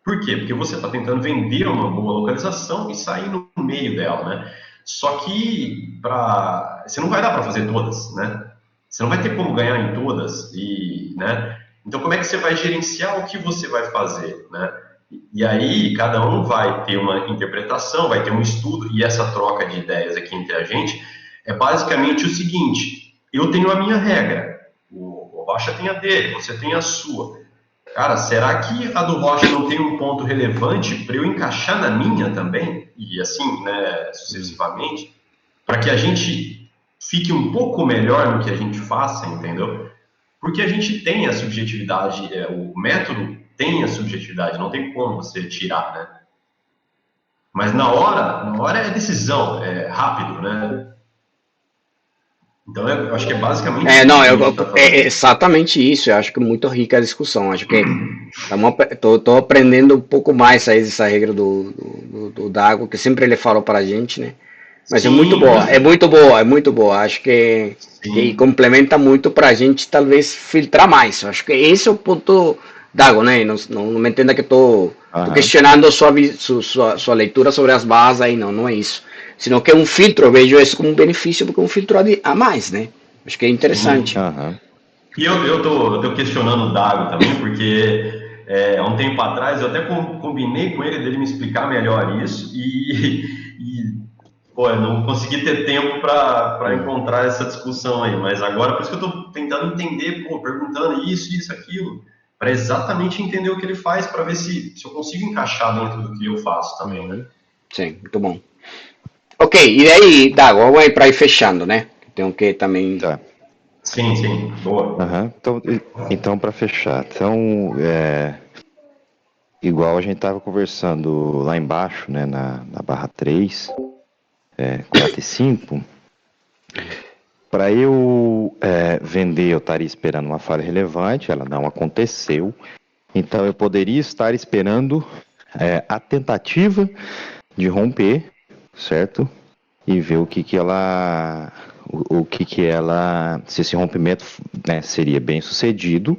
Por quê? Porque você está tentando vender uma boa localização e sair no meio dela, né? Só que você não vai dar para fazer todas, né? Você não vai ter como ganhar em todas né? Então como é que você vai gerenciar o que você vai fazer, né? E aí cada um vai ter uma interpretação, vai ter um estudo e essa troca de ideias aqui entre a gente é basicamente o seguinte: eu tenho a minha regra, o Rocha tem a dele, você tem a sua. Cara, será que a do Rocha não tem um ponto relevante para eu encaixar na minha também? E assim, né, sucessivamente, para que a gente fique um pouco melhor no que a gente faça, entendeu? Porque a gente tem a subjetividade, o método tem a subjetividade, não tem como você tirar, né? Mas na hora é decisão, é rápido, né? Então eu acho que é basicamente É, isso não, que a gente está é fazendo. exatamente isso. Eu acho que é muito rica a discussão. Acho que tô aprendendo um pouco mais aí dessa regra do Dago, que sempre ele falou para a gente, né? Mas é muito Sim, boa, é muito boa, é muito boa. Acho que sim, complementa muito para a gente talvez filtrar mais. Eu acho que esse é o ponto Dago, né? Não me entenda que tô Aham. questionando sua leitura sobre as bases aí, não, não é isso. Senão que é um filtro, eu vejo isso como um benefício, porque é um filtro a mais, né? Acho que é interessante. sim. Aham. E eu tô questionando o Dago também, porque há um tempo atrás eu até combinei com ele dele me explicar melhor isso pô, eu não consegui ter tempo para Hum. encontrar essa discussão aí, mas agora por isso que eu estou tentando entender, pô, perguntando isso, aquilo, para exatamente entender o que ele faz, para ver se eu consigo encaixar dentro do que eu faço também, né? Uhum. Sim, muito bom. Ok, e daí, Dago, vamos aí para ir fechando, né? Tenho que também. Tá. Sim, sim, boa. Aham. Então para fechar, então, igual a gente estava conversando lá embaixo, né, na barra 3, 4 e 5, para eu vender, eu estaria esperando uma falha relevante, ela não aconteceu. Então eu poderia estar esperando a tentativa de romper, certo? E ver o que ela, se esse rompimento, né, seria bem sucedido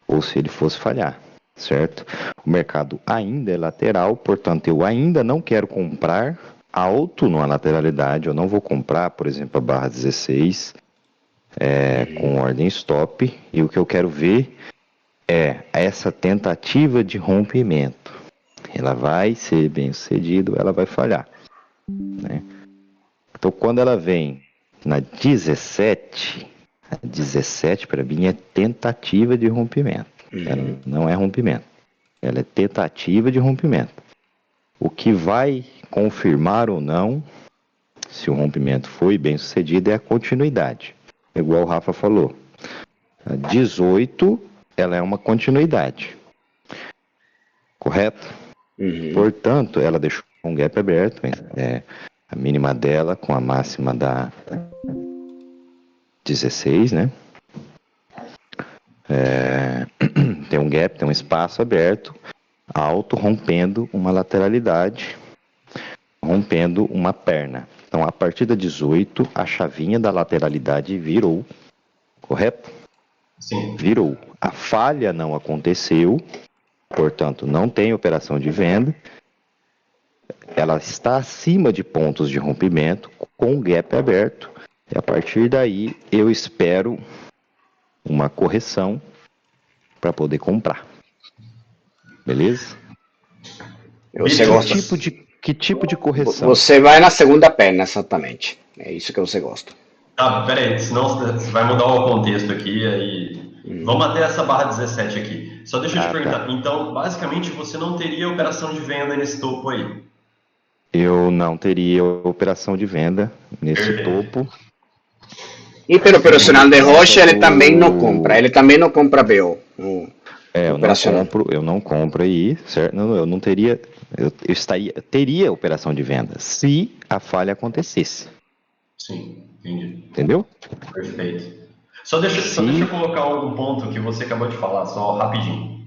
ou se ele fosse falhar, certo? O mercado ainda é lateral, portanto eu ainda não quero comprar alto numa lateralidade, eu não vou comprar, por exemplo, a barra 16 com ordem stop, e o que eu quero ver é essa tentativa de rompimento. Ela vai ser bem sucedida, ela vai falhar, né? Então, quando ela vem na 17, a 17 para mim é tentativa de rompimento. Ela não é rompimento. Ela é tentativa de rompimento. O que vai confirmar ou não se o rompimento foi bem sucedido é a continuidade. Igual o Rafa falou. A 18, ela é uma continuidade. Correto? Portanto, ela deixou um gap aberto, a mínima dela com a máxima da 16, né? Tem um gap, tem um espaço aberto, alto, rompendo uma lateralidade, rompendo uma perna. Então, a partir da 18, a chavinha da lateralidade virou, correto? Sim. Virou. A falha não aconteceu, portanto, não tem operação de venda. Ela está acima de pontos de rompimento, com o gap aberto. E a partir daí, eu espero uma correção para poder comprar. Beleza? Você gosta. Que tipo de correção? Você vai na segunda perna, exatamente. É isso que você gosta. Tá, peraí, senão você vai mudar o contexto aqui, aí... Vamos até essa barra 17 aqui. Só deixa eu te perguntar, então, basicamente, você não teria operação de venda nesse topo aí? Eu não teria operação de venda nesse topo. E pelo operacional de Rocha, ele também não compra. Ele também não compra BO. Eu não compro aí, certo? Não, eu não teria... Eu teria operação de venda se a falha acontecesse. Sim, entendi. Entendeu? Perfeito. Só deixa eu colocar um ponto que você acabou de falar, só rapidinho.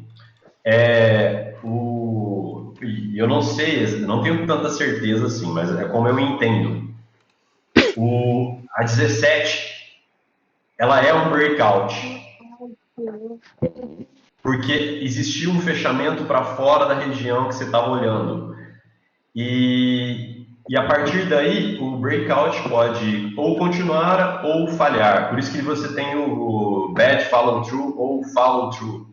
Eu não sei, eu não tenho tanta certeza assim, mas é como eu entendo. A 17, ela é um breakout. Porque existia um fechamento para fora da região que você estava olhando. E a partir daí, o breakout pode ou continuar ou falhar. Por isso que você tem o bad follow through ou follow through.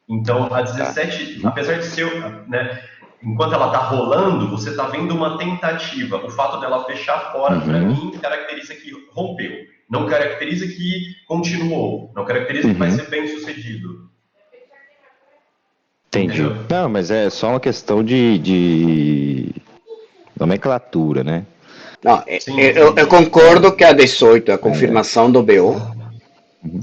Então, a 17, apesar de ser, né, enquanto ela está rolando, você está vendo uma tentativa. O fato dela fechar fora, para mim, caracteriza que rompeu. Não caracteriza que continuou. Não caracteriza que vai ser bem sucedido. Entendi. Entendeu? Não, mas é só uma questão de nomenclatura, né? Não, eu concordo que a 18 é a confirmação do BO.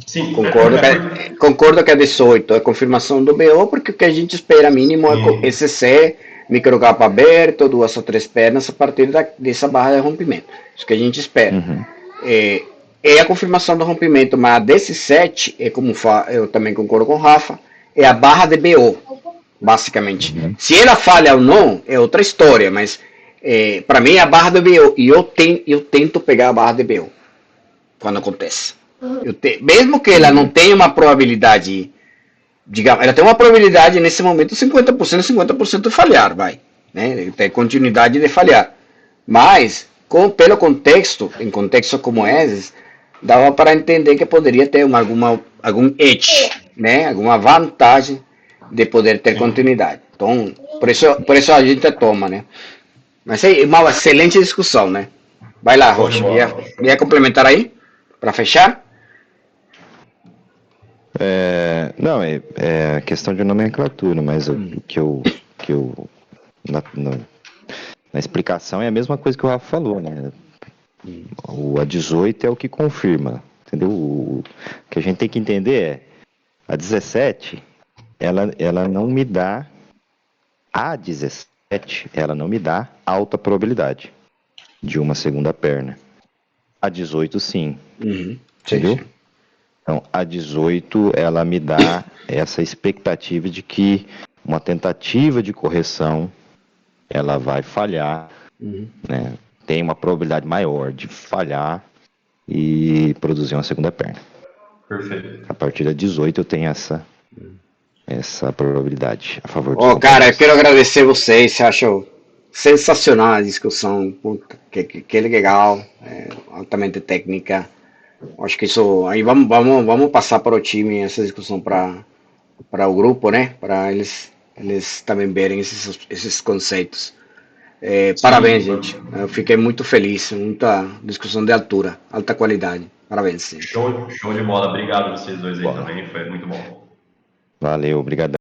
Sim. Concordo que a 18 é a confirmação do BO, porque o que a gente espera mínimo é ECC, microcapa aberto, 2 ou 3 pernas a partir dessa barra de rompimento. Isso que a gente espera. É a confirmação do rompimento, mas a 17 é como eu também concordo com o Rafa, é a barra de BO, basicamente. Se ela falha ou não, é outra história, mas para mim é a barra de BO, e eu tento pegar a barra de BO quando acontece. Mesmo que ela não tenha uma probabilidade, digamos, ela tem uma probabilidade nesse momento 50%, 50% de falhar, vai, né? Tem continuidade de falhar, mas pelo contexto, em contextos como esses, dava para entender que poderia ter algum edge, né? Alguma vantagem de poder ter continuidade. Então, por isso a gente toma, né? Mas é uma excelente discussão, né? Vai lá, Rocha, ia complementar aí para fechar? Não, é questão de nomenclatura, mas o que eu na explicação é a mesma coisa que o Rafa falou, né? A 18 é o que confirma, entendeu? O que a gente tem que entender é a 17, ela não me dá a 17, ela não me dá alta probabilidade de uma segunda perna. A 18 sim, entendeu? Sim. Então, a 18, ela me dá essa expectativa de que uma tentativa de correção, ela vai falhar, né? Tem uma probabilidade maior de falhar e produzir uma segunda perna. Perfeito. A partir da 18 eu tenho essa probabilidade a favor dos Cara, eu companheiros. quero agradecer vocês, acho sensacional a discussão, puta, que legal, altamente técnica. Acho que isso, aí vamos passar para o time essa discussão para o grupo, né? Para eles também verem esses conceitos. Parabéns, Sim, gente. Eu fiquei muito feliz, muita discussão de altura, alta qualidade. Parabéns, gente. show de bola. Obrigado a vocês dois aí Bola. também, foi muito bom. Valeu, obrigado.